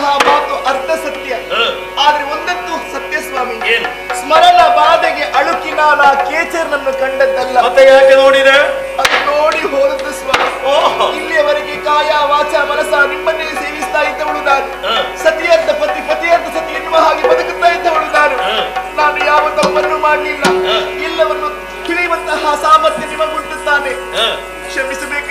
ಹೇಳಿದಂತಹ ಮಾತು ಅರ್ಧ ಸತ್ಯ, ಆದ್ರೆ ಒಂದಂತೂ ಸತ್ಯ ಸ್ವಾಮಿ. ಸ್ಮರಣ ಬಾಧೆಗೆ ಅಳುಕಿನಾಲ ಕೇಚರ್ನನ್ನು ಕಂಡದ್ದಲ್ಲ. ಮತ್ತೆ ಯಾಕೆ ನೋಡಿದೆ? ಅದು ನೋಡಿ ಹೋದದ್ದು ಸ್ವಾಮಿ. ಇಲ್ಲಿಯವರೆಗೆ ಕಾಯ ವಾಚ ಮನಸ ನಿಮ್ಮನ್ನೇ ಸೇವಿಸ್ತಾ ಇದ್ದವಳು ನಾನು. ಸತಿಯಂತ ಪತಿ ಪತಿಯಂತ ಸತಿ ಎನ್ನುವ ಹಾಗೆ ಬದುಕುತ್ತಾ ಇದ್ದವಳು ನಾನು. ನಾನು ಯಾವ ತಪ್ಪನ್ನು ಮಾಡಲಿಲ್ಲ. ಎಲ್ಲವನ್ನು ತಿಳಿಯುವಂತಹ ಸಾಮರ್ಥ್ಯ ನಿಮಗುಂಟುತ್ತಾನೆ. ಕ್ಷಮಿಸಬೇಕು.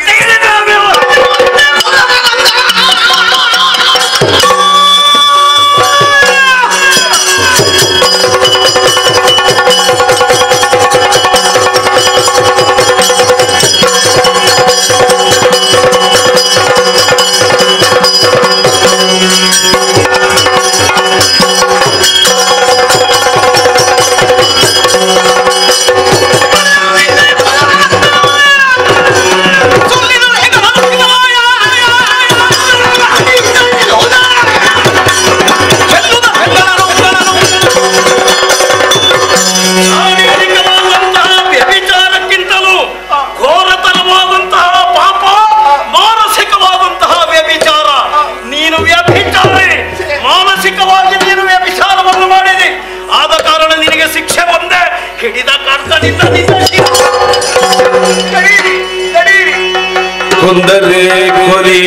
ಕೊಂದರೆ ಕೊರಿ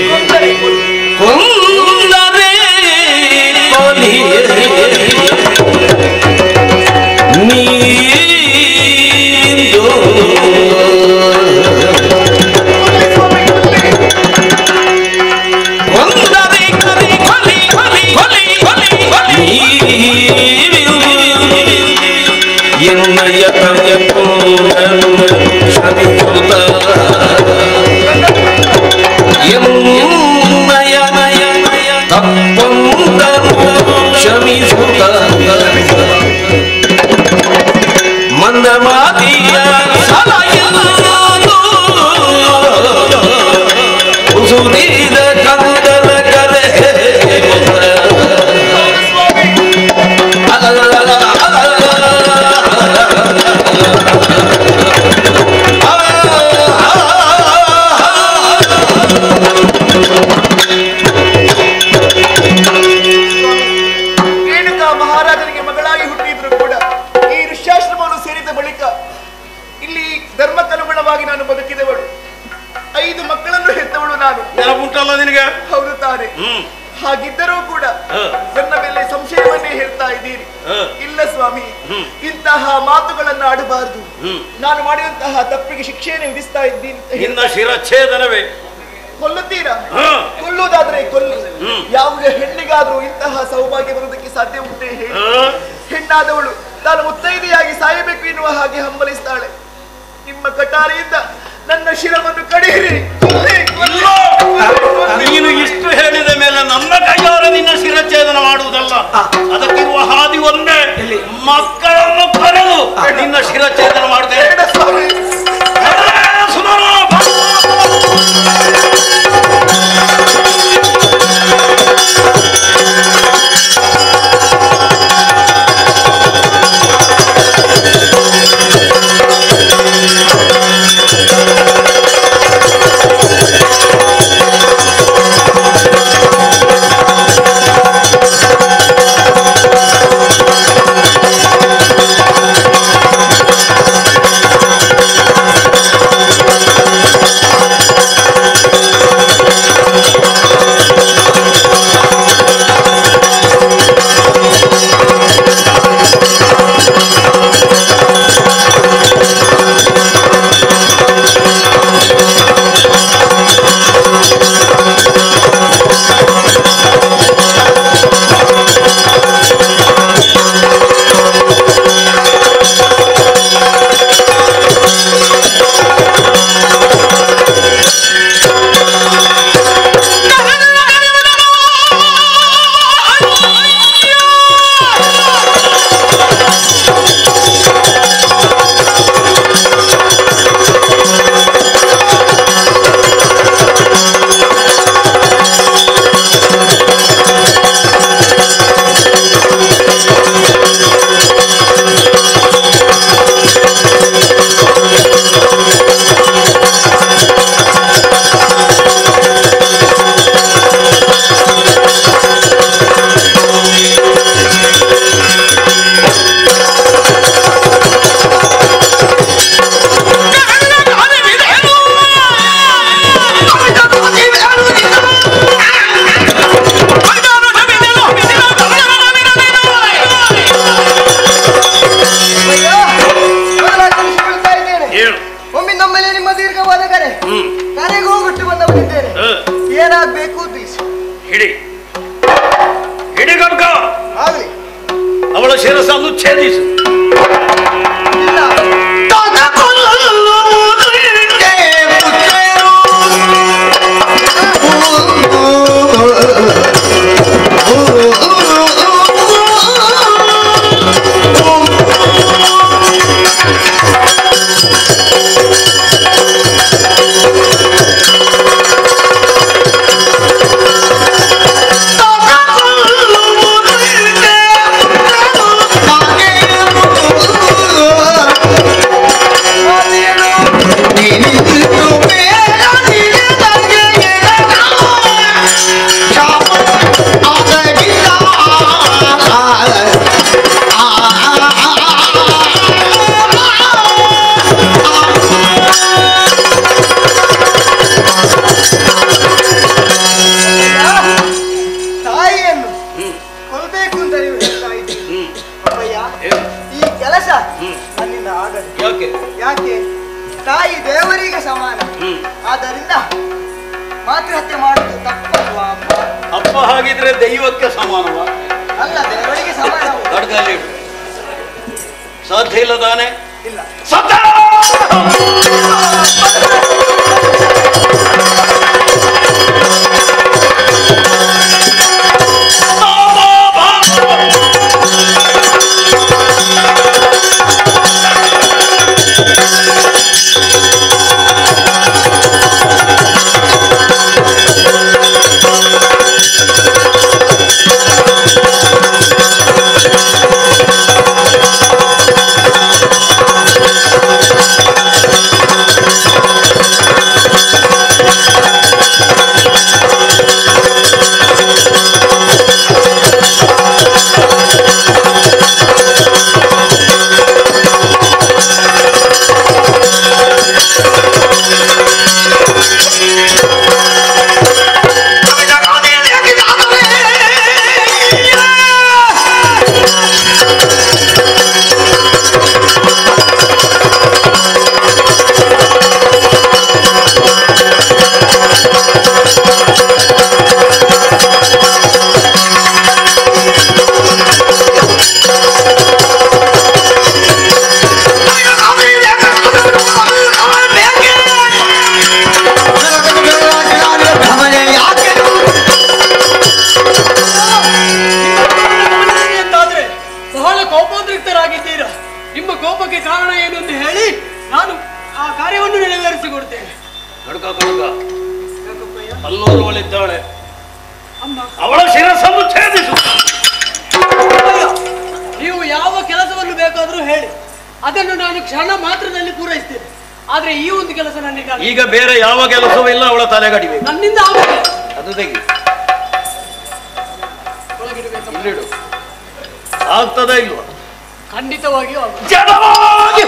ಕೊಂದರೆ ಕೊರಿ ನೀರು ಕೊಂದರೆ ಕೊರಿ ಕೊಲಿ ಕೊಲಿ ಕೊಲಿ ಕೊಲಿ ಕೊಲಿ ಎನ್ನಯ ತಯಪೋ ಶಬಿಕೃತ ಎನ್ನಯ ತಪ್ಪಂತ ಶಮಿಸುತ್ತ ಮಂದಮಾತಿಯ ಸಲಯನು ಉಸುರಿದ ಕಂದನ ಕರೆ ರೇಣುಕಾ ಮಹಾರಾಜನಿಗೆ ಮಗಳಾಗಿ ಹುಟ್ಟಿದ್ರು ಕೂಡ ಈ ಋಷ್ಯಾಶ್ರಮವನ್ನು ಸೇರಿದ ಬಳಿಕ ಇಲ್ಲಿ ಧರ್ಮಕ್ಕನುಗುಣವಾಗಿ ನಾನು ಬದುಕಿದವಳು. 5 ಮಕ್ಕಳನ್ನು ಹೆತ್ತವಳು ನಾನು. ನೆನಪುಂಟಲ್ಲ ನಿನಗೆ? ಹೌದು ತಾನೆ. ಹಾಗಿದ್ದರೂ ಕೂಡ ನನ್ನ ಮೇಲೆ ಸಂಶಯವನ್ನೇ ಹೇಳ್ತಾ ಇದ್ದೀರಿ. ಇಲ್ಲ ಸ್ವಾಮಿ, ಇಂತಹ ಮಾತುಗಳನ್ನು ಆಡಬಾರದು. ನಾನು ಮಾಡಿದಂತಹ ತಪ್ಪಿಗೆ ಶಿಕ್ಷೆಯನ್ನು ವಿಧಿಸ್ತಾ ಇದ್ದೀನಿ. ನಿನ್ನ ಶಿರಚ್ಛೇದನವೇ. ಕೊಲ್ಲುತ್ತೀರಾ? ಕೊಲ್ಲುವುದಾದ್ರೆ ಕೊಲ್ಲು. ಯಾವುದೇ ಹೆಣ್ಣಿಗಾದ್ರೂ ಇಂತಹ ಸೌಭಾಗ್ಯ ಬರುವುದಕ್ಕೆ ಸಾಧ್ಯ ಉಂಟೆ ಹೇಳಿ? ಹೆಣ್ಣಾದವಳು ನಾನು ಮುತ್ತೈದೆಯಾಗಿ ಸಾಯಬೇಕು ಎನ್ನುವ ಹಾಗೆ ಹಂಬಲಿಸ್ತಾಳೆ. ನಿಮ್ಮ ಕಟಾರಿಯಿಂದ ನನ್ನ ಶಿರವನ್ನು ಕಡಿಯಿರಿ. ನೀನು ಇಷ್ಟು ಹೇಳಿದ ಮೇಲೆ ನನ್ನ ಕೈಯಾರ ನಿನ್ನ ಶಿರಚ್ಛೇದನ ಮಾಡುವುದಲ್ಲ. ಅದಕ್ಕಿರುವ ಹಾದಿ ಒಂದೇ, ಮಕ್ಕಳನ್ನು ಕರೆದು ನಿನ್ನ ಶಿರಚ್ಛೇದನ ಮಾಡುತ್ತೇನೆ. ಹಿಡಿಗಡ್ಕ ಆಗ್ಲಿ. ಅವಳ ಶಿರಸನ್ನು ಛೇದಿಸು. ಯಾಕೆ? ತಾಯಿ ದೇವರಿಗೆ ಸಮಾನ. ಆದ್ದರಿಂದ ಮಾತೃಹತ್ಯೆ ಮಾಡುವುದು ತಪ್ಪಲ್ವಾ ಅಪ್ಪ? ಅಪ್ಪ ಹಾಗಿದ್ರೆ ದೈವಕ್ಕೆ ಸಮಾನವ? ಅಲ್ಲ, ದೇವರಿಗೆ ಸಮಾನ. ಗಡ್ಗಲ್ಲಿ ಸಾಧ್ಯ ಇಲ್ಲ ತಾನೆ? ಇಲ್ಲ. ಸತ್ಯ ಅವಳ ಶಿರಸನ್ನು ಛೇದಿಸು. ನೀವು ಯಾವ ಕೆಲಸವನ್ನು ಬೇಕಾದರೂ ಹೇಳಿ, ಅದನ್ನು ನಾನು ಕ್ಷಣ ಮಾತ್ರದಲ್ಲಿ ಪೂರೈಸ್ತೇನೆ. ಆದ್ರೆ ಈ ಒಂದು ಕೆಲಸ ನನಗೆ ಈಗ ಬೇರೆ ಯಾವ ಕೆಲಸವೂ ಇಲ್ಲ. ಅವಳ ತಲೆಗಡಿಬೇಕು. ನನ್ನಿಂದ ಆಗುತ್ತಿಲ್ಲ. ಅದು ತೆಗಿ, ಇಲ್ಲಿಡು. ಆಗ್ತದ ಇಲ್ವಾ? ಖಂಡಿತವಾಗಿಯೂ ಜಡವಾಗಿ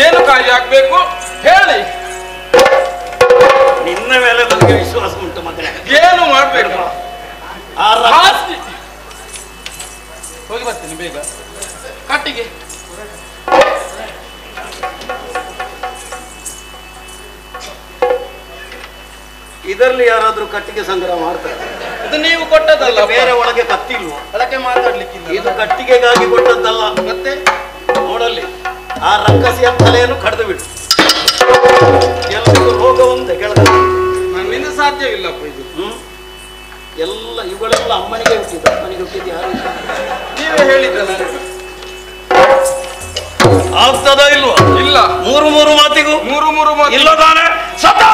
ಏನು ಕಾರ್ಯ ಆಗ್ಬೇಕು ಹೇಳಿ. ನಿನ್ನ ಮೇಲೆ ನನಗೆ ವಿಶ್ವಾಸ ಉಂಟು. ಮತ್ತೆ ಏನು ಮಾಡ್ಬೇಕು? ಹೋಗಿ ಬರ್ತೀನಿ ಬೇಗ. ಕಟ್ಟಿಗೆ ಇದರಲ್ಲಿ ಯಾರಾದ್ರೂ ಕಟ್ಟಿಗೆ ಸಂಗ್ರಹ ಮಾಡ್ತಾರೆ? ಇದು ನೀವು ಕೊಟ್ಟದಲ್ಲ, ಬೇರೆ ಒಳಗೆ ಕತ್ತಿಲ್ವ? ಅದಕ್ಕೆ ಮಾತಾಡ್ಲಿಕ್ಕಿಲ್ಲ. ಇದು ಕಟ್ಟಿಗೆಗಾಗಿ ಕೊಟ್ಟದ್ದಲ್ಲ. ಮತ್ತೆ ನೋಡಲ್ಲಿ ಆ ರಕ್ಕಸಿಯ ತಲೆಯನ್ನು ಕಡ್ದು ಬಿಡು. ಎಲ್ಲರಿಗೂ ಹೋಗುವಂತೆ ಕೆಳಗೆ ನನ್ನಿಂದ ಸಾಧ್ಯವಿಲ್ಲಪ್ಪ ಇದು. ಎಲ್ಲ ಇವುಗಳೆಲ್ಲ ಅಮ್ಮನಿಗೆ ಹುಟ್ಟಿದ್ದು. ಅಮ್ಮನಿಗೆ ಹುಟ್ಟಿದ್ದು ಯಾರು? ನೀವೇ ಹೇಳಿದ್ದಲ್ಲ. ಆಗ್ತದೋ ಇಲ್ವಾ? ಇಲ್ಲ. ಮೂರು ಮಾತಿಗೂ ಮೂರು ಮಾತು ಇಲ್ಲ ತಾನೆ? ಸದಾ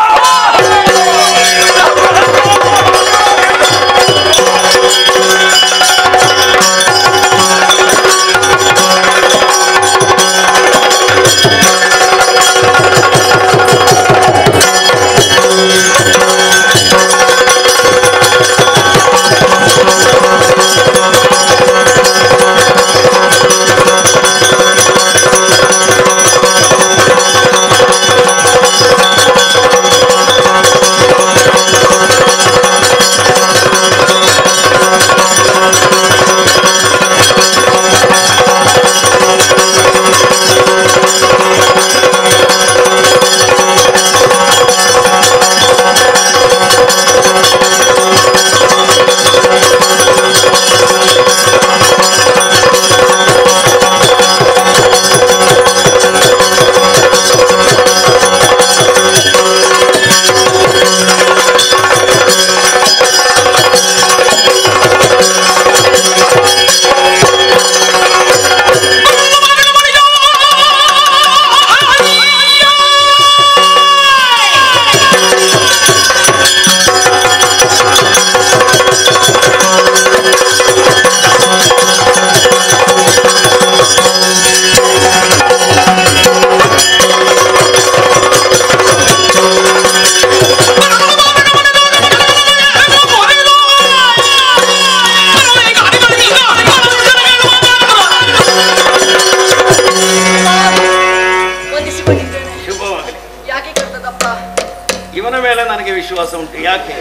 ಇವನ ಮೇಲೆ ನನಗೆ ವಿಶ್ವಾಸ ಉಂಟು. ಯಾಕೆ?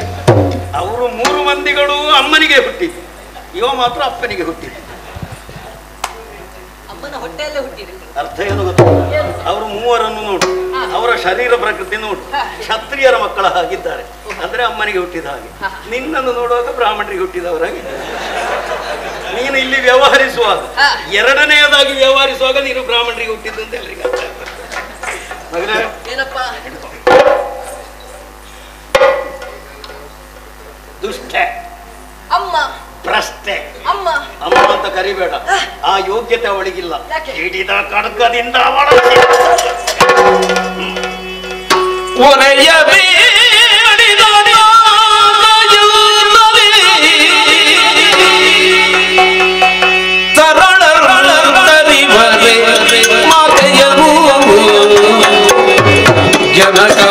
ಅವರು 3 ಮಂದಿಗಳು ಅಮ್ಮನಿಗೆ ಹುಟ್ಟಿದ್ದು, ಇವ ಮಾತ್ರ ಅಪ್ಪನಿಗೆ ಹುಟ್ಟಿದ್ದು. ಅಮ್ಮನ ಹೊಟ್ಟೆಯಲ್ಲೇ ಹುಟ್ಟಿದ್ರು. ಅರ್ಥ ಏನು ಗೊತ್ತ? ಅವರು 3ರನ್ನು ನೋಡು, ಅವರ ಶರೀರ ಪ್ರಕೃತಿ ನೋಡು, ಕ್ಷತ್ರಿಯರ ಮಕ್ಕಳ ಹಾಗಿದ್ದಾರೆ. ಅಂದ್ರೆ ಅಮ್ಮನಿಗೆ ಹುಟ್ಟಿದ ಹಾಗೆ. ನಿನ್ನನ್ನು ನೋಡುವಾಗ ಬ್ರಾಹ್ಮಣರಿಗೆ ಹುಟ್ಟಿದವರಾಗಿ. ನೀನು ಇಲ್ಲಿ ವ್ಯವಹರಿಸುವಾಗ, ಎರಡನೆಯದಾಗಿ ವ್ಯವಹರಿಸುವಾಗ ನೀನು ಬ್ರಾಹ್ಮಣರಿಗೆ ಹುಟ್ಟಿದ್ದು ಅಂತ ಎಲ್ಲರಿಗೆ ಅರ್ಥ ಆಗ್ತದೆ. ಮಗನೇ ಏನಪ್ಪ? ದುಷ್ಟೆ, ಅಮ್ಮ, ಭ್ರಷ್ಟೆ, ಅಮ್ಮ ಅಮ್ಮ ಅಂತ ಕರಿಬೇಡ. ಆ ಯೋಗ್ಯತೆ ಅವಳಿಗಿಲ್ಲ. ಯಾಕೆ? ಹಿಡಿದ ಖಡ್ಗದಿಂದ ಅವಳ ಒರೆಯ ಬೇಡಿದ ತರಳರಿವರೆ ಮಾತೆಯರು ಜನಕ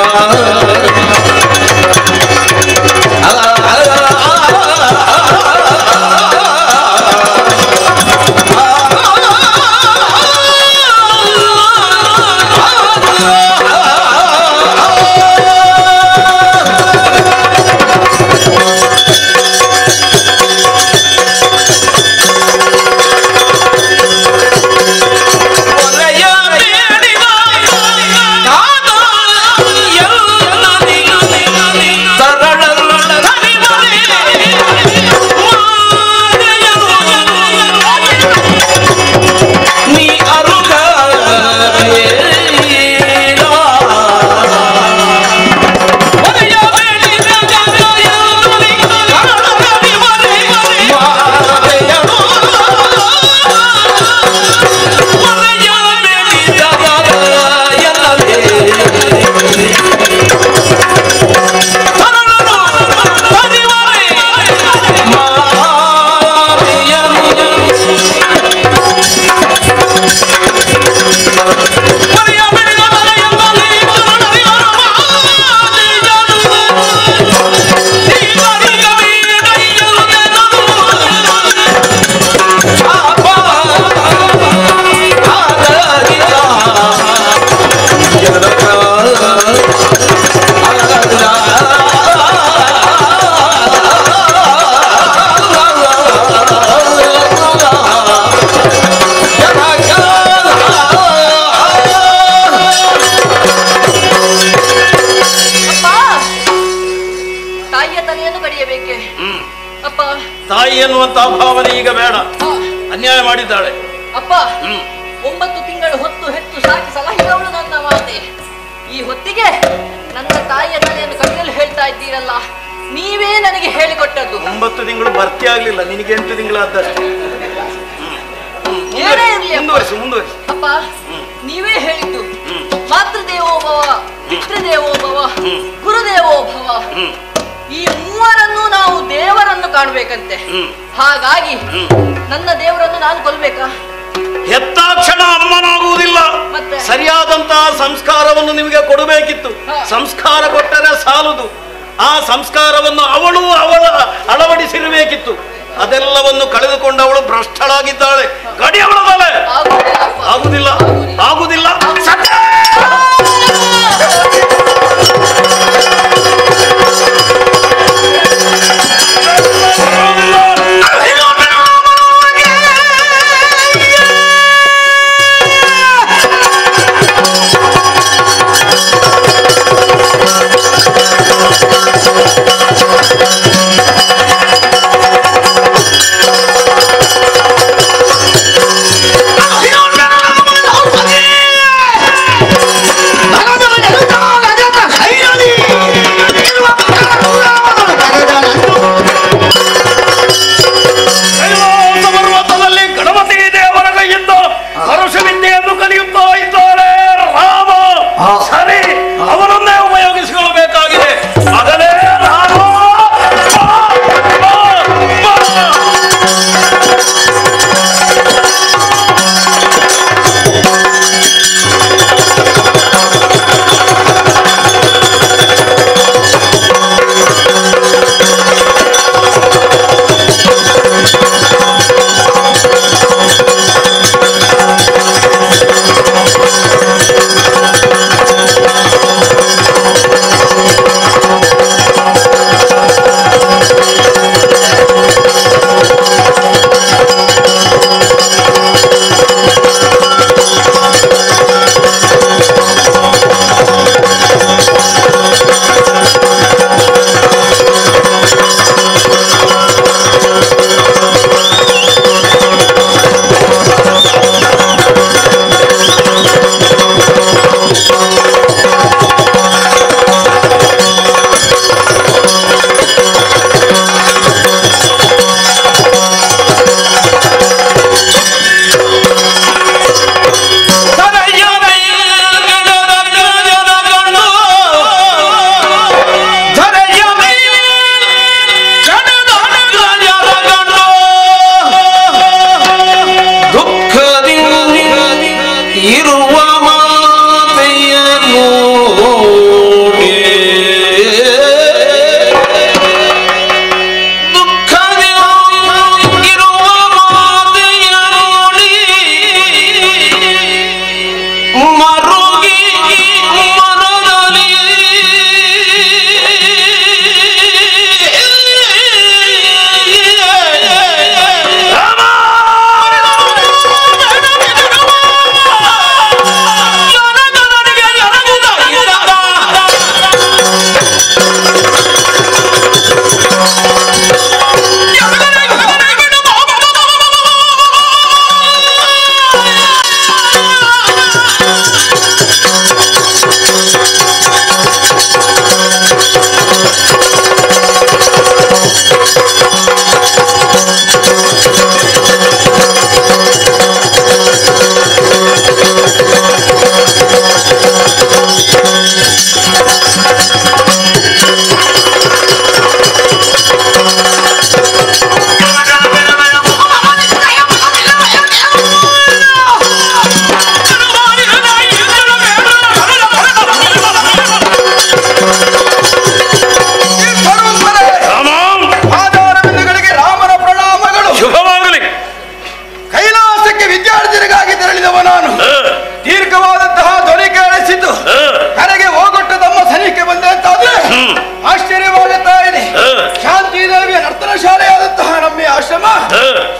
ತಾಯಿ ಎನ್ನುವಂತಹ ಭಾವನೆ ಈಗ ಬೇಡ. ಅನ್ಯಾಯ ಮಾಡಿದ್ದಾಳೆ. ಅಪ್ಪ 9 ತಿಂಗಳು ಹೊತ್ತು ಹೆತ್ತು ಸಾಕಿ ಸಲಹಿದವಳು ನನ್ನ ಮಾತೆ. ಈ ಹೊತ್ತಿಗೆ ನನ್ನ ತಾಯಿಯ ತಲೆಯನ್ನು ಕಟ್ಟಲು ಹೇಳ್ತಾ ಇದ್ದೀರಲ್ಲ, ನೀವೇ ನನಗೆ ಹೇಳಿಕೊಟ್ಟದ್ದು. 9 ತಿಂಗಳು ಭರ್ತಿ ಆಗ್ಲಿಲ್ಲ, ನಿನಗೆ 8 ತಿಂಗಳಾದಷ್ಟು. ಏನೇ ಇರ್ಲಿ ಮುಂದುವರಿಸಿ. ಅಪ್ಪ, ನೀವೇ ಹೇಳಿದ್ದು ಮಾತೃದೇವೋ ಭವ, ಪಿತೃದೇವೋ ಭವ, ಗುರುದೇವೋ ಭವ. ಈ ಮೂವರನ್ನು ನಾವು ದೇವರನ್ನು ಕಾಣಬೇಕಂತೆ. ಹಾಗಾಗಿ ನನ್ನ ದೇವರನ್ನು ನಾನು ಕೊಲ್ಬೇಕಾ? ಹೆತ್ತಾಕ್ಷಣ ಅಮ್ಮನಾಗುವುದಿಲ್ಲ. ಸರಿಯಾದಂತಹ ಸಂಸ್ಕಾರವನ್ನು ನಿಮಗೆ ಕೊಡಬೇಕಿತ್ತು. ಸಂಸ್ಕಾರ ಕೊಟ್ಟರೆ ಸಾಲದು, ಆ ಸಂಸ್ಕಾರವನ್ನು ಅವಳು ಅಳವಡಿಸಿರಬೇಕಿತ್ತು. ಅದೆಲ್ಲವನ್ನು ಕಳೆದುಕೊಂಡು ಅವಳು ಭ್ರಷ್ಟಳಾಗಿದ್ದಾಳೆ. ಗಡಿ ಅವಳ ತಲೆ. ಆಗುದಿಲ್ಲ, ಆಗುದಿಲ್ಲ.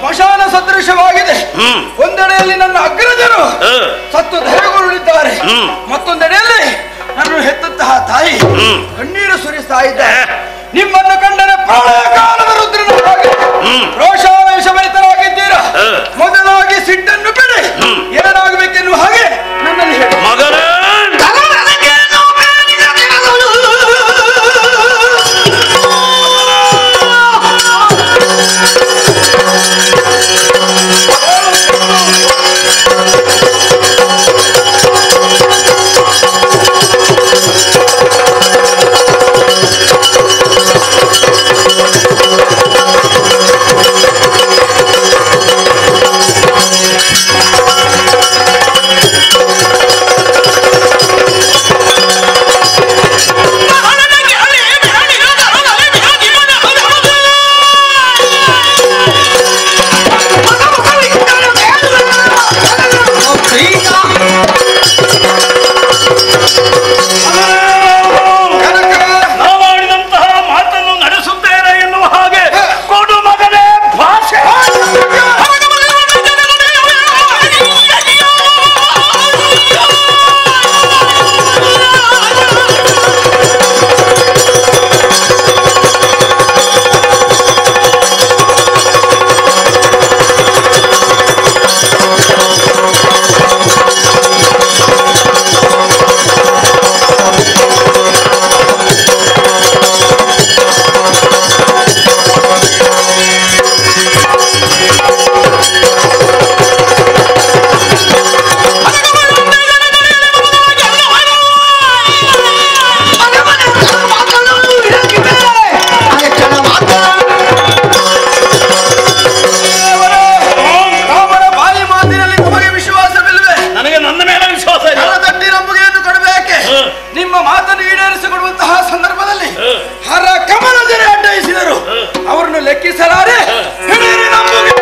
ಸ್ಮಶಾನ ಸದೃಶವಾಗಿದೆ. ಒಂದೆಡೆಯಲ್ಲಿ ನನ್ನ ಅಗ್ರಜರು ಸತ್ತು ಧರೆಗುರುಳಿದ್ದಾರೆ, ಮತ್ತೊಂದೆಡೆಯಲ್ಲಿ ನನ್ನ ಹೆತ್ತಂತಹ ತಾಯಿ ಕಣ್ಣೀರು ಸುರಿಸ್ತಾ ಇದ್ದಾರೆ. ನಿಮ್ಮನ್ನು ಕಂಡರೆ ಪ್ರಳಯ ಕಾಲದ ರುದ್ರನಾಗಿ ಲೆಕ್ಕಿಸಲಾರೆ ಹಿಡಿಯಿರಿ ನಮ್ಮುಗೆ.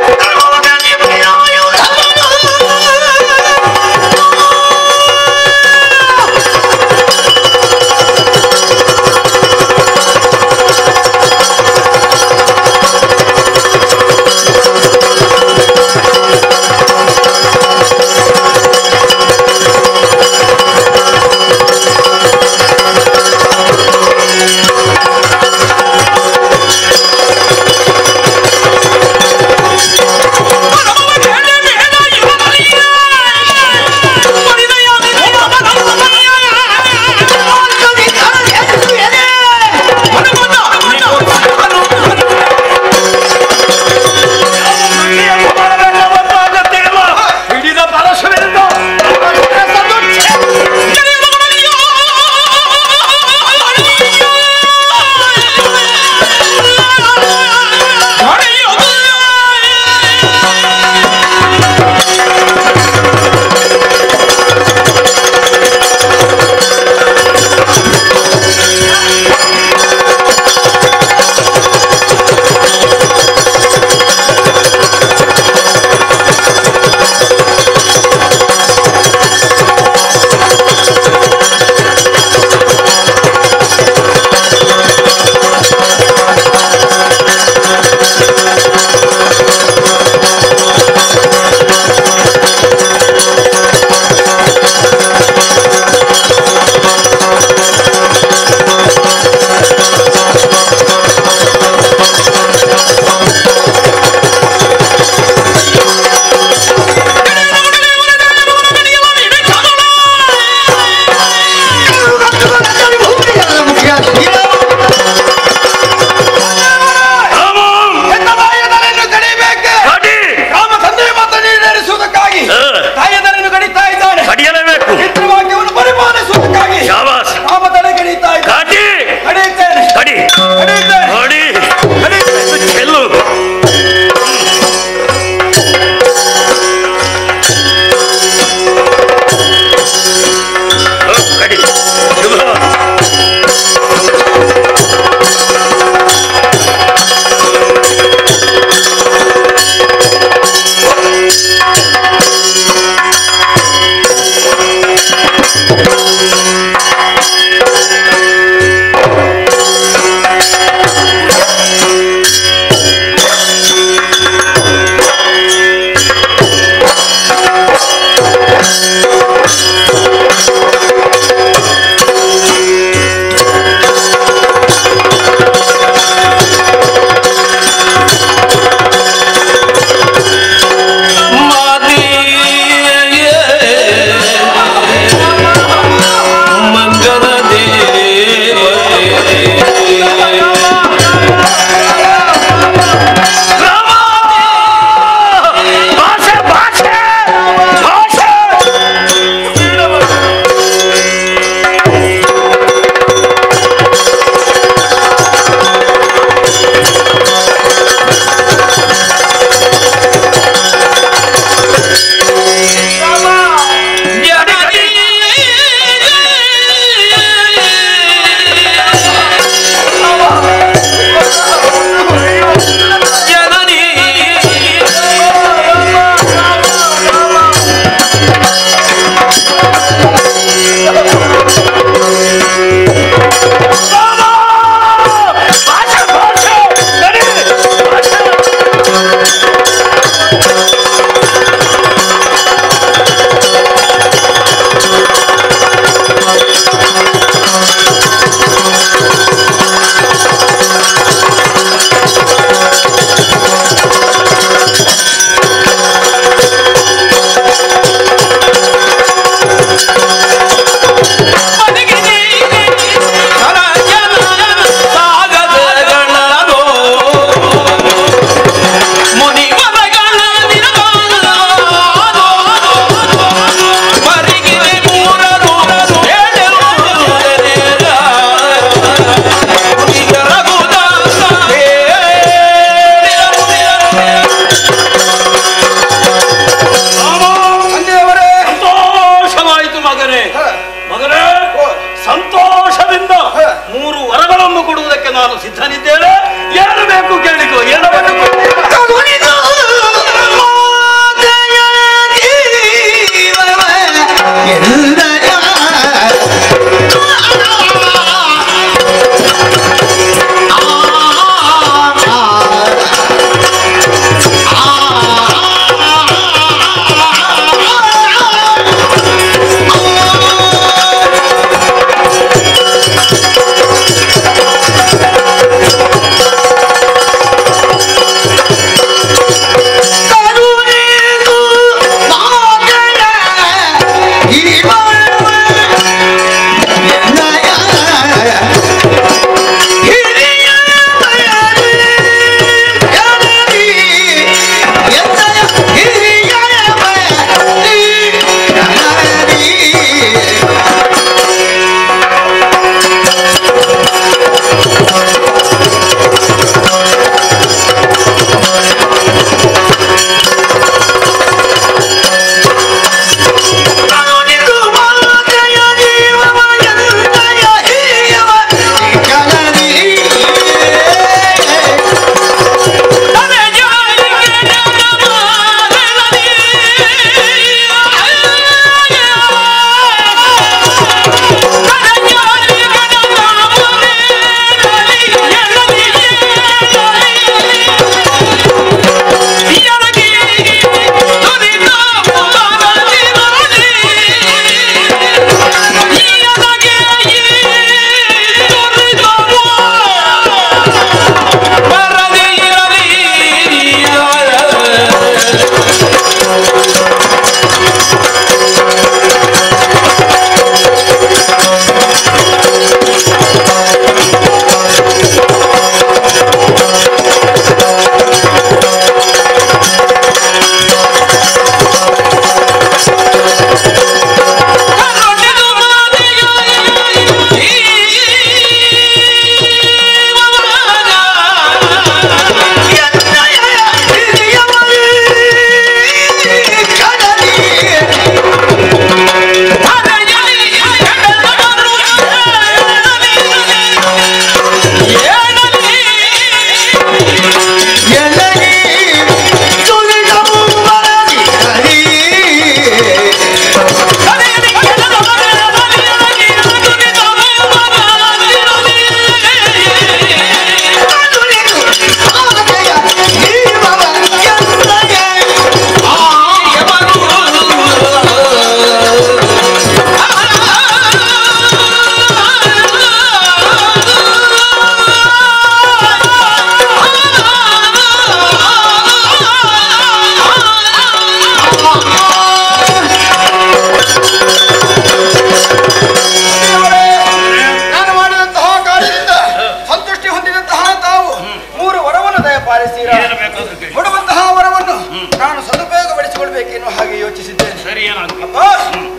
ದಯಪಾಲಿಸ್ತೀರಾ? ಏನು ಬೇಕಾದ್ರೂ ಕೇಳಿ. ಕೊಡುವಂತಹ ವರವನ್ನು ನಾನು ಸದುಪಯೋಗಪಡಿಸಿಕೊಳ್ಬೇಕೇನೋ ಹಾಗೆ ಯೋಚಿಸಿದ್ದೇನೆ. ಸರಿ, ಏನಾಗ್ಲಿ? ಅಪ್ಪ,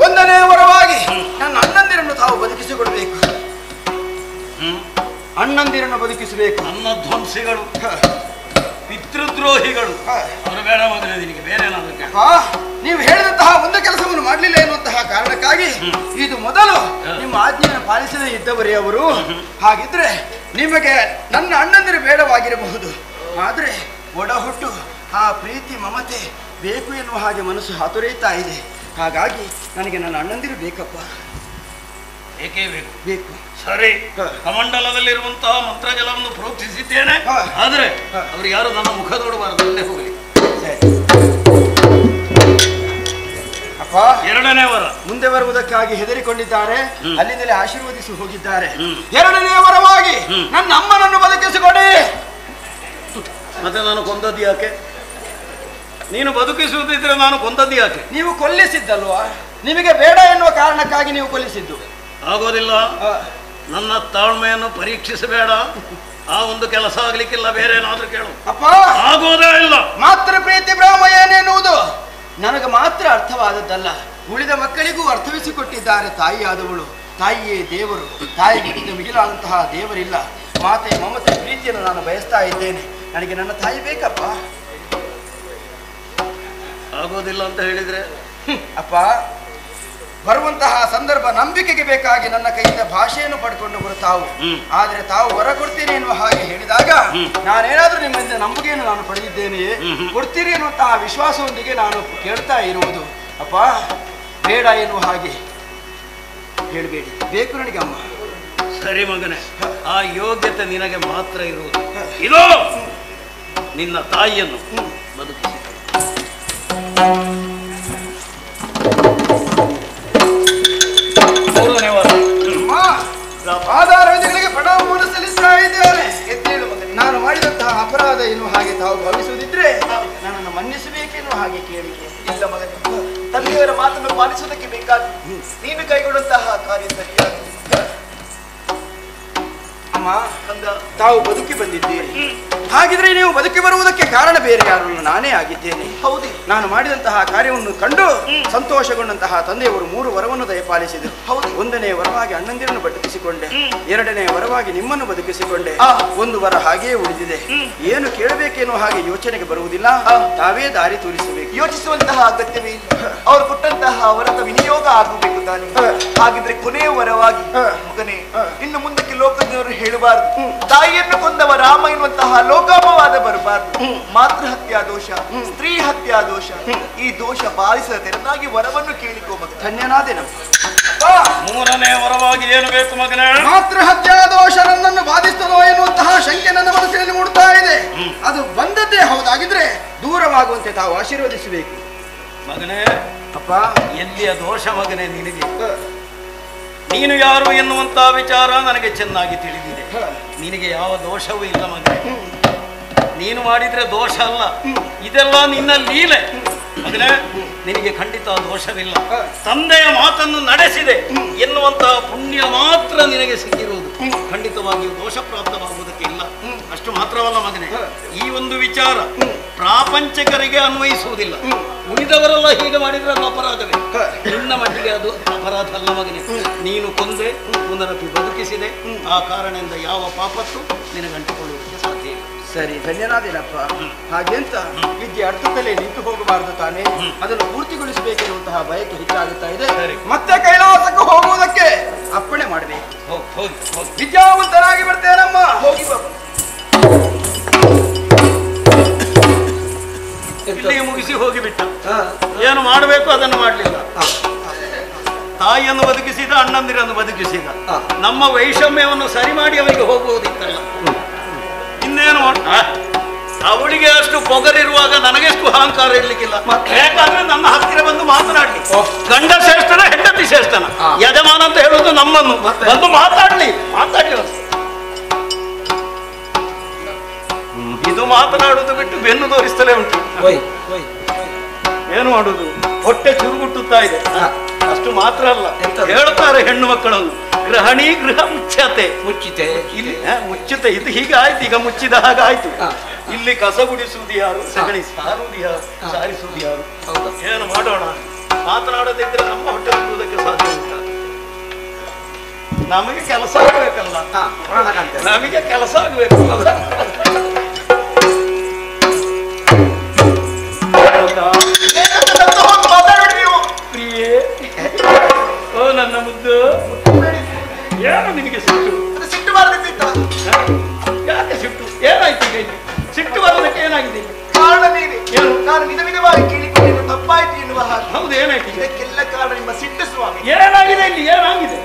ಒಂದನೇ ವರವಾಗಿ ನನ್ನ ಅಣ್ಣಂದಿರನ್ನು ತಾವು ಬದುಕಿಸಿಕೊಡ್ಬೇಕು. ಅಣ್ಣಂದಿರನ್ನು ಬದುಕಿಸಬೇಕು. ನನ್ನ ಧ್ವಂಸಿಗಳು, ಪಿತೃದ್ರೋಹಿಗಳು ಅವರು ಬೇಡ ಮಗನೇ, ನಿನಗೆ ಬೇರೆ ಏನಾದ್ರು ಕೇಳು. ನೀವು ಹೇಳಿದಂತಹ ಒಂದು ಕೆಲಸವನ್ನು ಮಾಡಲಿಲ್ಲ ಎನ್ನುವಂತಹ ಕಾರಣಕ್ಕಾಗಿ ಇದು ಮೊದಲು ನಿಮ್ಮ ಆಜ್ಞೆಯನ್ನು ಪಾಲಿಸದೇ ಇದ್ದವರೇ ಅವರು. ಹಾಗಿದ್ರೆ ನಿಮಗೆ ನನ್ನ ಅಣ್ಣಂದಿರು ಬೇಡವಾಗಿರಬಹುದು, ಆದ್ರೆ ಒಡ ಹುಟ್ಟು ಆ ಪ್ರೀತಿ ಮಮತೆ ಬೇಕು ಎನ್ನುವ ಹಾಗೆ ಮನಸ್ಸು ಹಾತೊರೆಯುತ್ತಾ ಇದೆ. ಹಾಗಾಗಿ ನನಗೆ ನನ್ನ ಅಣ್ಣಂದಿರು ಬೇಕಪ್ಪ, ಬೇಕೇ ಬೇಕು. ಬೇಕು. ಸರಿ, ಕಮಂಡಲದಲ್ಲಿರುವಂತಹ ಮಂತ್ರಜಲವನ್ನು ಪ್ರೋಕ್ಷಿಸಿದ್ದೇನೆ. ಆದ್ರೆ ಅವರು ಯಾರು ನನ್ನ ಮುಖ ನೋಡಬಾರದು, ಅಲ್ಲೇ ಹೋಗಲಿ. ಅಪ್ಪ, ಎರಡನೇ ವರ ಮುಂದೆ ಬರುವುದಕ್ಕಾಗಿ ಹೆದರಿಕೊಂಡಿದ್ದಾರೆ, ಅಲ್ಲಿಂದಲೇ ಆಶೀರ್ವದಿಸಿ ಹೋಗಿದ್ದಾರೆ. ಎರಡನೇ ವರವಾಗಿ ನನ್ನ ಅಮ್ಮನನ್ನು ಬದುಕಿಸಿಕೊಡಿ. ಮತ್ತೆ ನಾನು ಕೊಂದದ್ದು ಯಾಕೆ? ನೀನು ಬದುಕಿಸುವುದಿದ್ರೆ ನಾನು ಕೊಂದದ್ದು ಯಾಕೆ? ನೀವು ಕೊಲ್ಲಿಸಿದ್ದಲ್ವಾ? ನಿಮಗೆ ಬೇಡ ಎನ್ನುವ ಕಾರಣಕ್ಕಾಗಿ ನೀವು ಕೊಲ್ಲಿಸಿದ್ದು. ಆಗೋದಿಲ್ಲ. ನನ್ನ ತಾಳ್ಮೆಯನ್ನು ಪರೀಕ್ಷಿಸಬೇಡ. ಆ ಒಂದು ಕೆಲಸ ಆಗ್ಲಿಕ್ಕಿಲ್ಲ, ಬೇರೆ ಏನಾದ್ರೂ ಕೇಳು. ಅಪ್ಪ, ಆಗೋದೇ ಇಲ್ಲ. ಮಾತೃ ಪ್ರೀತಿ ಬ್ರಹ್ಮ ಏನೆನ್ನುವುದು ನನಗೆ ಮಾತ್ರ ಅರ್ಥವಾದದ್ದಲ್ಲ, ಉಳಿದ ಮಕ್ಕಳಿಗೂ ಅರ್ಥವಿಸಿಕೊಟ್ಟಿದ್ದಾರೆ. ತಾಯಿಯಾದವಳು, ತಾಯಿಯೇ ದೇವರು, ತಾಯಿಗಿಂತ ಮಿಗಿಲಾದಂತಹ ದೇವರಿಲ್ಲ. ಮಾತೆ ಮಮತೆ ಪ್ರೀತಿಯನ್ನು ನಾನು ಬಯಸ್ತಾ ಇದ್ದೇನೆ. ನನಗೆ ನನ್ನ ತಾಯಿ ಬೇಕಪ್ಪ. ಆಗೋದಿಲ್ಲ ಅಂತ ಹೇಳಿದ್ರೆ ಅಪ್ಪ, ಬರುವಂತಹ ಸಂದರ್ಭ ನಂಬಿಕೆಗೆ ಬೇಕಾಗಿ ನನ್ನ ಕೈಯಿಂದ ಭಾಷೆಯನ್ನು ಪಡ್ಕೊಂಡವರು ತಾವು. ಆದ್ರೆ ತಾವು ವರ ಕೊಡ್ತೀನಿ ಎನ್ನುವ ಹಾಗೆ ಹೇಳಿದಾಗ ನಾನೇನಾದ್ರೂ ನಿಮ್ಮಿಂದ ನಂಬಿಕೆಯನ್ನು ನಾನು ಪಡೆದಿದ್ದೇನೆಯೇ, ಕೊಡ್ತೀರಿ ಎನ್ನುವಂತಹ ವಿಶ್ವಾಸದೊಂದಿಗೆ ನಾನು ಕೇಳ್ತಾ ಇರುವುದು. ಅಪ್ಪ, ಬೇಡ ಎನ್ನುವ ಹಾಗೆ ಹೇಳಬೇಡಿ, ಬೇಕು ನನಗೆ ಅಮ್ಮ. ಸರಿ ಮಗನೇ, ಆ ಯೋಗ್ಯತೆ ನಿನಗೆ ಮಾತ್ರ ಇರುವುದು. ಇದು ನಿನ್ನ ತಾಯಿಯನ್ನು ಬದುಕಿಸಿ. ಮೂರನೇ ವಾರ ಆಧಾರಗಳಿಗೆ ಪ್ರಣಾಮವನ್ನು ಸಲ್ಲಿಸ್ತಾ ಇದ್ದೇನೆ. ಎದ್ದೇಳು ಮಗನೇ, ನಾನು ಮಾಡಿದಂತಹ ಅಪರಾಧ ಎನ್ನುವ ಹಾಗೆ ತಾವು ಭಾವಿಸುವುದಿದ್ರೆ ನನ್ನನ್ನು ಮನ್ನಿಸಬೇಕೆನ್ನುವ ಹಾಗೆ ಕೇಳಿಕೆ. ಇಲ್ಲ ಮಗನೇ, ತಂದೆಯವರ ಮಾತನ್ನು ಪಾಲಿಸುವುದಕ್ಕೆ ಬೇಕಾಗಿ ನೀನು ಕೈಗೊಂಡಂತಹ ಕಾರ್ಯ ಸರಿಯಾಗಿ. ಅಮ್ಮ, ತಾವು ಬದುಕಿ ಬಂದಿದ್ದೀರಿ. ಹಾಗಿದ್ರೆ ನೀವು ಬದುಕಿ ಬರುವುದಕ್ಕೆ ಕಾರಣ ಬೇರೆ ಯಾರು, ನಾನೇ ಆಗಿದ್ದೇನೆ. ಹೌದು, ನಾನು ಮಾಡಿದಂತಹ ಕಾರ್ಯವನ್ನು ಕಂಡು ಸಂತೋಷಗೊಂಡಂತಹ ತಂದೆಯವರು 3 ವರವನ್ನು ದಯಪಾಲಿಸಿದರು. ಹೌದು. ಒಂದನೇ ವರವಾಗಿ ಅಣ್ಣಂದಿರನ್ನು ಬದುಕಿಸಿಕೊಂಡೆ, ಎರಡನೇ ವರವಾಗಿ ನಿಮ್ಮನ್ನು ಬದುಕಿಸಿಕೊಂಡೆ, ಒಂದು ವರ ಹಾಗೆಯೇ ಉಳಿದಿದೆ. ಏನು ಕೇಳಬೇಕೆನ್ನುವ ಹಾಗೆ ಯೋಚನೆಗೆ ಬರುವುದಿಲ್ಲ, ತಾವೇ ದಾರಿ ತೋರಿಸಬೇಕು. ಯೋಚಿಸುವಂತಹ ಅಗತ್ಯವೇ ಇಲ್ಲ. ಅವರು ಕೊಟ್ಟಂತಹ ವರದ ವಿನಿಯೋಗ ಆಗಬೇಕು ತಾನೆ. ಹಾಗಿದ್ರೆ ಕೊನೆಯ ವರವಾಗಿ ಮಗನೇ, ಇನ್ನು ಮುಂದಕ್ಕೆ ಲೋಕದವರು ಹೇಳಬಾರದು ತಾಯಿಯನ್ನು ಕೊಂದವ ರಾಮ ಎನ್ನುವಂತಹ ಲೋಕಾಪವಾದ ಬರಬಾರದು. ಮಾತೃ ಹತ್ಯಾ ದೋಷ, ಸ್ತ್ರೀ ಹತ್ಯಾ ದೋಷ, ಈ ದೋಷ ಪಾಲಿಸದ ತೆರನಾಗಿ ವರವನ್ನು ಕೇಳಿಕೋ ಮಗ. ಧನ್ಯನಾದೇನ. ಮೂರನೇ ವರವಾಗಿ ಏನು ಬೇಕು ಮಗನೇ? ಮಾತೃ ಹತ್ಯಾ ದೋಷ ನನ್ನನ್ನು ಬಾಧಿಸ್ತದೋ ಎನ್ನುವಂತಹ ಶಂಕೆ ನನ್ನ ಮನಸ್ಸಿನಲ್ಲಿ ಮೂಡ್ತಾ ಇದೆ. ಅದು ಬಂದದ್ದೇ ಹೌದಾಗಿದ್ರೆ ದೂರವಾಗುವಂತೆ ತಾವು ಆಶೀರ್ವದಿಸಬೇಕು. ಮಗನೇ, ಅಪ್ಪ, ಎಲ್ಲಿಯ ದೋಷ ಮಗನೇ ನಿನಗೆ? ನೀನು ಯಾರು ಎನ್ನುವಂತಹ ವಿಚಾರ ನನಗೆ ಚೆನ್ನಾಗಿ ತಿಳಿದಿದೆ. ನಿನಗೆ ಯಾವ ದೋಷವೂ ಇಲ್ಲ ಮಗನೇ. ನೀನು ಮಾಡಿದ್ರೆ ದೋಷ ಅಲ್ಲ, ಇದೆಲ್ಲ ನಿನ್ನ ಲೀಲೆ ಮಗನೇ. ನಿನಗೆ ಖಂಡಿತ ದೋಷವಿಲ್ಲ. ತಂದೆಯ ಮಾತನ್ನು ನಡೆಸಿದೆ ಎನ್ನುವಂತಹ ಪುಣ್ಯ ಮಾತ್ರ ನಿನಗೆ ಸಿಕ್ಕಿರುವುದು. ಖಂಡಿತವಾಗಿಯೂ ದೋಷ ಪ್ರಾಪ್ತವಾಗುವುದಕ್ಕೆ ಇಲ್ಲ. ಅಷ್ಟು ಮಾತ್ರವಲ್ಲ ಮಗನೇ, ಈ ಒಂದು ವಿಚಾರ ಪ್ರಾಪಂಚಿಕರಿಗೆ ಅನ್ವಯಿಸುವುದಿಲ್ಲ. ಉಳಿದವರೆಲ್ಲ ಹೀಗೆ ಮಾಡಿದ್ರೆ ಅದು ಅಪರಾಧವೇ. ನಿನ್ನ ಮಟ್ಟಿಗೆ ಅದು ಅಪರಾಧ ಅಲ್ಲ ಮಗನೇ. ನೀನು ಕೊಂದೆ, ಪುನರಪಿ ಬದುಕಿಸಿದೆ. ಆ ಕಾರಣದಿಂದ ಯಾವ ಪಾಪತ್ತು ನಿನಗಂಟಿಕೊಳ್ಳುವುದಕ್ಕೆ ಸಾಧ್ಯ ಇಲ್ಲ. ಸರಿ, ಧನ್ಯನಾದೇನಪ್ಪ. ಹಾಗೆಂತ ವಿದ್ಯೆ ಅರ್ಥದಲ್ಲೇ ನಿಂತು ಹೋಗಬಾರದು ತಾನೆ, ಅದನ್ನು ಪೂರ್ತಿಗೊಳಿಸಬೇಕೆನ್ನುವಂತಹ ಬಯಕೆ ಹೆಚ್ಚಾಗುತ್ತಾ ಇದೆ. ಮತ್ತೆ ಕೈಲಾಸಕ್ಕೂ ಹೋಗುವುದಕ್ಕೆ ಅಪ್ಪಣೆ ಮಾಡಬೇಕು. ವಿದ್ಯಾವಂತರಾಗಿ ಬರ್ತೇನಮ್ಮ. ಹೋಗಿ ಬಾಬು. ಇಲ್ಲಿಗೆ ಮುಗಿಸಿ ಹೋಗಿಬಿಟ್ಟ. ಏನು ಮಾಡಬೇಕು ಅದನ್ನು ಮಾಡಲಿಲ್ಲ. ತಾಯಿಯನ್ನು ಬದುಕಿಸಿದ, ಅಣ್ಣಂದಿರನ್ನು ಬದುಕಿಸಿದ. ನಮ್ಮ ವೈಷಮ್ಯವನ್ನು ಸರಿ ಮಾಡಿ ಅವರಿಗೆ ಹೋಗುವುದಿತ್ತಲ್ಲ, ಇನ್ನೇನು ಅವಳಿಗೆ ಅಷ್ಟು ಪೊಗರಿರುವಾಗ ನನಗೆಷ್ಟು ಅಹಂಕಾರ ಇರ್ಲಿಕ್ಕಿಲ್ಲ. ಯಾಕಂದ್ರೆ ನನ್ನ ಹತ್ತಿರ ಬಂದು ಮಾತನಾಡ್ಲಿ. ಗಂಡ ಶ್ರೇಷ್ಠನ, ಹೆಂಡತಿ ಶ್ರೇಷ್ಠನ, ಯಜಮಾನ ಅಂತ ಹೇಳುವುದು ನಮ್ಮನ್ನು ಬಂದು ಮಾತಾಡ್ಲಿ. ಇದು ಮಾತನಾಡುವುದು ಬಿಟ್ಟು ಬೆನ್ನು ತೋರಿಸ್ತಲೇ ಉಂಟು. ಏನು ಮಾಡುದು? ಹೊಟ್ಟೆ ಚುರುಗುಟ್ಟುತ್ತಾ ಇದೆ. ಅಷ್ಟು ಮಾತ್ರ ಅಲ್ಲ, ಹೇಳ್ತಾರೆ ಹೆಣ್ಣು ಮಕ್ಕಳನ್ನು, ಗೃಹಣಿ ಗೃಹ ಮುಚ್ಚತೆ. ಮುಚ್ಚಿತೆ ಇಲ್ಲಿ ಮುಚ್ಚತೆ, ಇದು ಹೀಗೆ ಆಯ್ತು. ಈಗ ಮುಚ್ಚಿದ ಹಾಗಾಯ್ತು. ಇಲ್ಲಿ ಕಸ ಗುಡಿಸುವುದು ಯಾರು, ಸಗಣಿ ಸಾರುವುದು ಯಾರು, ಸಾರಿಸುವುದು ಯಾರು? ಏನು ಮಾಡೋಣ? ಮಾತನಾಡದಿದ್ರೆ ನಮ್ಮ ಹೊಟ್ಟೆ ತುಂಬುವುದಕ್ಕೆ ಸಾಧ್ಯ ಉಂಟ? ನಮಗೆ ಕೆಲಸ ಆಗ್ಬೇಕಲ್ಲ, ನಮಗೆ ಕೆಲಸ ಆಗ್ಬೇಕು. ಪ್ರಿಯೇ, ಓ ನನ್ನ ಮುದ್ದು, ಏನು ನಿನಗೆ ಸಿಟ್ಟು? ಸಿಟ್ಟು ಬರದಿತ್ತ? ಯಾಕೆ ಸಿಟ್ಟು? ಏನಾಯ್ತು ಈಗ ಇಲ್ಲಿ? ಸಿಟ್ಟು ಬರೋದಕ್ಕೆ ಏನಾಗಿದೆ? ಕಾರಣ ನೀನೆ. ನಾನು ವಿಧ ವಿಧವಾಗಿ ಕೇಳಿಕೊಂಡು ತಪ್ಪಾಯ್ತು ಎನ್ನುವ ಹಾಗೆ. ಹೌದು, ಏನಾಯ್ತು? ಇದಕ್ಕೆಲ್ಲ ಕಾರಣ ನಿಮ್ಮ ಸಿಟ್ಟು ಸ್ವಾಮಿ. ಏನಾಗಿದೆ ಇಲ್ಲಿ? ಏನಾಗಿದೆ?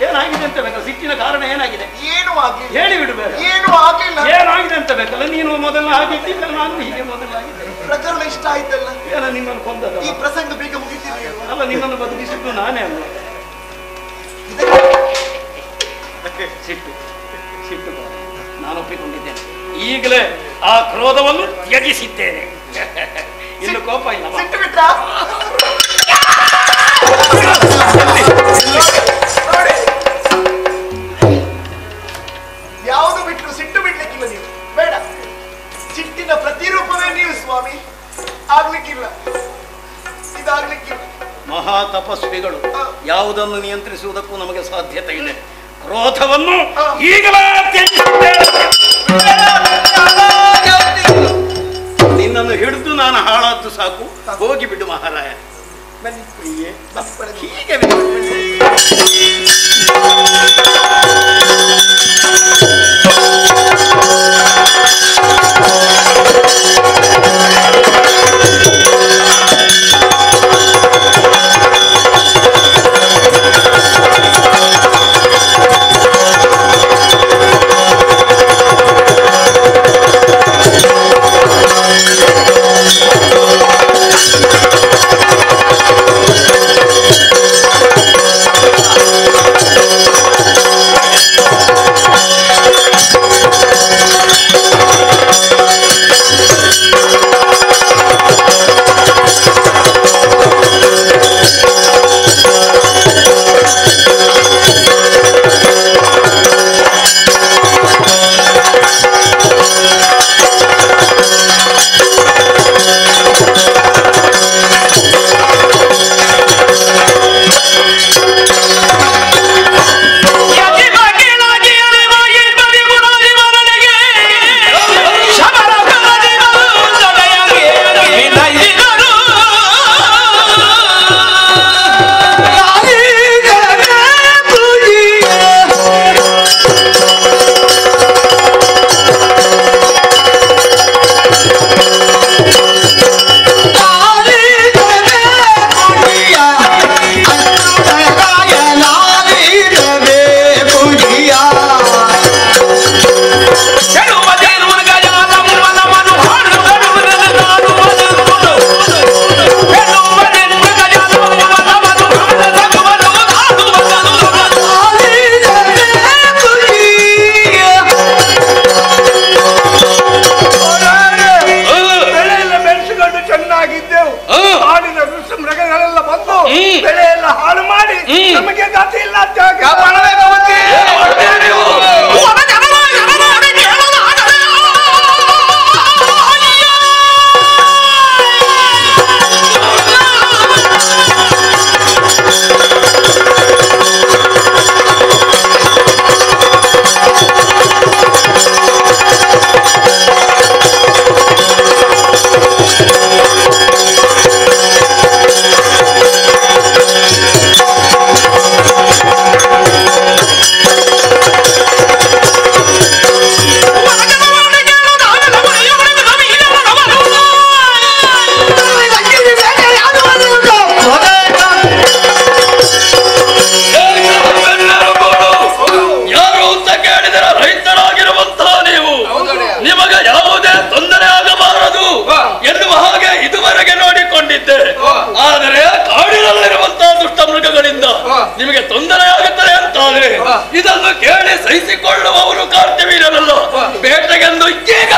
ಏನಾಗಿದೆ ಅಂತ ಬೇಕಲ್ಲ? ಸಿಟ್ಟಿನ ಕಾರಣ ಏನಾಗಿದೆ? ಏನು ಆಗ್ಲಿಲ್ಲ. ಹೇಳಿ ಬಿಡಬೇಕು. ಏನು ಆಗ್ಲಿಲ್ಲ. ಏನಾಗಿದೆ ಅಂತ ಬೇಕಲ್ಲ? ನೀನು ಮೊದಲು ಆಗಿದ್ದಿಲ್ಲ, ನಾನು ಹೀಗೆ ಮೊದಲಾಗಿದೆ. ಪ್ರಕರಣ ಇಷ್ಟ ಆಯ್ತಲ್ಲ? ಏನ ನಿನ್ನನ್ನು ಕೊಂದದ? ಈ ಪ್ರಸಂಗ ಬೇಗ ಮುಗಿತಿದೆಯಲ್ಲ? ಅಲ್ಲ, ನಿನ್ನನ್ನು ಬದುಕಿಸಿದ್ದು ನಾನೇ ಅಲ್ಲ. ಸಿಟ್ಟು ಸಿಟ್ಟು ನಾನು ಒಪ್ಪಿಕೊಂಡಿದ್ದೇನೆ. ಈಗಲೇ ಆ ಕ್ರೋಧವನ್ನು ತ್ಯಜಿಸಿದ್ದೇನೆ. ಇನ್ನು ಕೋಪ ಇಲ್ಲ. ಸಿಟ್ಟು ಬಿಟ್ಟ ಯಾವುದು ಬಿಟ್ಟು ಸಿಟ್ಟು ಬಿಡ್ಲಿಕ್ಕಿಲ್ಲ. ನೀವು ಬೇಡ. ಸಿಟ್ಟಿನ ಪ್ರತಿರೂಪವೇ ನೀವು ಸ್ವಾಮಿ. ಆಗ್ಲಿಕ್ಕಿಲ್ಲ, ಇದಾಗ್ಲಿಕ್ಕಿಲ್ಲ. ಮಹಾ ತಪಸ್ವಿಗಳು ಯಾವುದನ್ನು ನಿಯಂತ್ರಿಸುವುದಕ್ಕೂ ನಮಗೆ ಸಾಧ್ಯತೆ ಇದೆ. ಕ್ರೋಧವನ್ನು ಈಗಲೇ ತ್ಯಜಿಸಿದ್ದೇನೆ. ನಿನ್ನನ್ನು ಹಿಡಿದು ನಾನು ಹಾಳಾದ್ದು ಸಾಕು. ಹೋಗಿ ಬಿಡು ಮಹಾರಾಯ. ಬನ್ನಿ ಪ್ರಿಯೇ, ಹೀಗೆ ಇದನ್ನು ಕೇಳಿ ಸಹಿಸಿಕೊಳ್ಳುವವರು ಕರ್ತವ್ಯನಲ್ಲ, ಬೇಟೆಗೆಂದು ಈಗ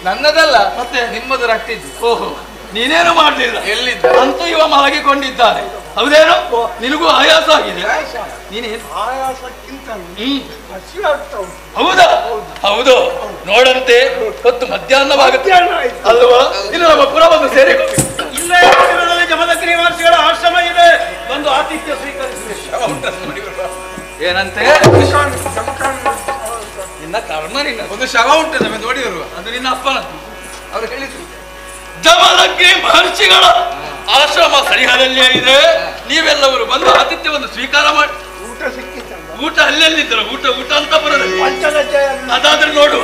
ನನ್ನದಲ್ಲ ಮತ್ತೆ ನಿಮ್ಮದು ರಟ್ಟಿದ್ದು. ಓಹೋ, ನೀನೇನು ಮಾಡ್ಲಿಲ್ಲ. ಎಲ್ಲಿದ್ದ? ಅಂತೂ ಇವ ಮಲಗಿಕೊಂಡಿದ್ದಾನೆ. ಹೌದೇನು? ನಿನಗೂ ಆಯಾಸ ಆಗಿದೆ. ನೀನೇನು ಆಯಾಸಕ್ಕಿಂತ ಹಸಿ ಆಗ್ತಾ ಉಂಟು. ಹೌದಾ? ಹೌದು. ನೋಡಂತೆ ಹೊತ್ತು ಮಧ್ಯಾಹ್ನವಾಗುತ್ತೆ ಅಲ್ವಾ? ಇನ್ನು ನಮ್ಮ ಪುರ ಬಂದು ಸೇರಿ ಇಲ್ಲೇ ಜಮದಗ್ನಿ ಮಹರ್ಷಿಗಳ ಆಶ್ರಮ ಇದೆ, ಬಂದು ಆತಿಥ್ಯ ಸ್ವೀಕರಿಸಬೇಕು. ಏನಂತೆ? ನಿನ್ನ ಕರ್ಮ. ನಿನ್ನ ಒಂದು ಶವ ಉಂಟು ನಮಗೆ ನೋಡಿ ಬರುವ. ಅದು ನಿನ್ನ ಅಪ್ಪನದ್ದು. ಅವ್ರು ಹೇಳಿದ್ರು ಜಮದಗ್ನಿ ಮಹರ್ಷಿಗಳ ಆಶ್ರಮ ಸರಿಹದಲ್ಲೇ ಇದೆ. ನೀವೆಲ್ಲವರು ಬಂದು ಆತಿಥ್ಯವನ್ನು ಸ್ವೀಕಾರ ಮಾಡಿ. ಊಟ ಸಿಕ್ಕಿತ್ತಲ್ಲ, ಊಟ ಅಲ್ಲೆಲ್ಲಿದ್ದರು? ಊಟ ಊಟ ಅಂತ ಬರೋದಿಲ್ಲ. ಪಂಚಗಜ್ಜೆ ಅದಾದ್ರೆ ನೋಡು.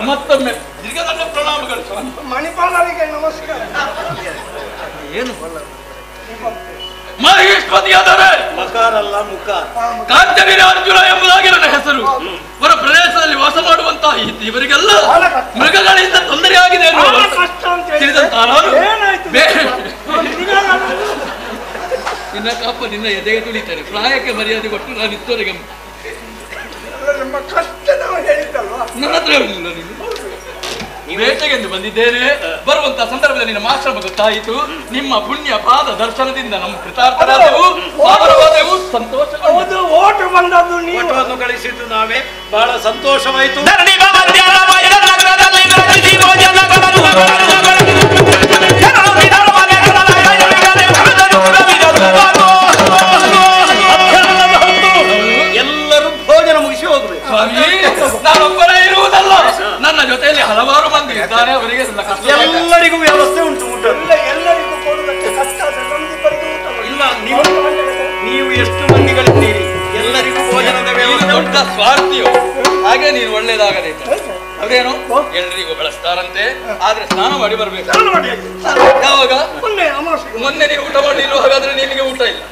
ಮತ್ತೊಮ್ಮೆ ಈಗ ನನ್ನ ಪ್ರಣಾಮಗಳು. ಮಣಿಪಾಲರಿಗೆ ನಮಸ್ಕಾರ. ಏನು ಮಹೇಶ್ಪತಿಯಾದರೆ ಮಕಾರ ಅಲ್ಲ ಮುಖಾರ್. ಕಾಂತವೀರ ಅರ್ಜುನ ಎಂಬುದಾಗಿ ನನ್ನ ಹೆಸರು. ಹೊರ ಪ್ರದೇಶದಲ್ಲಿ ವಾಸ ಮಾಡುವಂತಹ ಇವರಿಗೆಲ್ಲ ಮೃಗಗಳಿಂದ ತೊಂದರೆ ಆಗಿದೆ ತಿಳಿದಂತ ನಿನ್ನ ಕಾಪ ನಿನ್ನ ಎದೆಗೆ ತುಳಿತಾರೆ. ಪ್ರಾಯಕ್ಕೆ ಮರ್ಯಾದೆ ಕೊಟ್ಟು ನಾನು ಇತ್ತವರೆಗೆ ನನ್ನ ಹತ್ರ ಹೇಳಿಲ್ಲ. ನೀನು ಬೇಟೆಗೆಂದು ಬಂದಿದ್ದೇನೆ. ಬರುವಂತಹ ಸಂದರ್ಭದಲ್ಲಿ ನಿಮ್ಮ ಆಶ್ರಮ ಗೊತ್ತಾಯಿತು. ನಿಮ್ಮ ಪುಣ್ಯ ಪಾದ ದರ್ಶನದಿಂದ ನಮ್ಮ ಕೃತಾರ್ಥರಾದೆವು, ಪಾವನವಾದೆವು, ಸಂತೋಷ. ಓಟು ಬಂದದ್ದು ನೀವು ಕಳಿಸಿದ್ದು ನಾವೇ. ಬಹಳ ಸಂತೋಷವಾಯಿತು. ಎಲ್ಲರೂ ಭೋಜನ ಮುಗಿಸಿ ಹೋಗ್ಬೇಕು. ಸ್ವಾಮಿ, ನಾನೊಬ್ಬರೇ ಇರುವುದಲ್ಲ, ನನ್ನ ಜೊತೆಯಲ್ಲಿ ಹಲವಾರು ಮಂದಿ ಇದ್ದಾರೆ. ಅವರಿಗೆ ಎಲ್ಲರಿಗೂ ವ್ಯವಸ್ಥೆ ಉಂಟು. ಊಟ ಎಲ್ಲರಿಗೂ ಕೊಡುವುದಕ್ಕೆ ಕಷ್ಟ. ಇಲ್ಲ, ನೀವು ಎಷ್ಟು ಮಂದಿಗಳಿದ್ದೀರಿ? ಎಲ್ಲರಿಗೂ ಭೋಜನದ ವ್ಯವಸ್ಥೆ. ದೊಡ್ಡ ಸ್ವಾರ್ಥಿಯು, ಹಾಗೆ ನೀನು ಒಳ್ಳೇದಾಗಬೇಕು. ಅದೇನು ಎಲ್ಲರಿಗೂ ಬೆಳೆಸ್ತಾರಂತೆ. ಆದ್ರೆ ಸ್ನಾನ ಮಾಡಿ ಬರ್ಬೇಕು. ಯಾವಾಗ? ಮೊನ್ನೆ ನೀವು ಊಟ ಮಾಡಲಿಲ್ಲ. ಹಾಗಾದ್ರೆ ನಿನಗೆ ಊಟ ಇಲ್ಲ.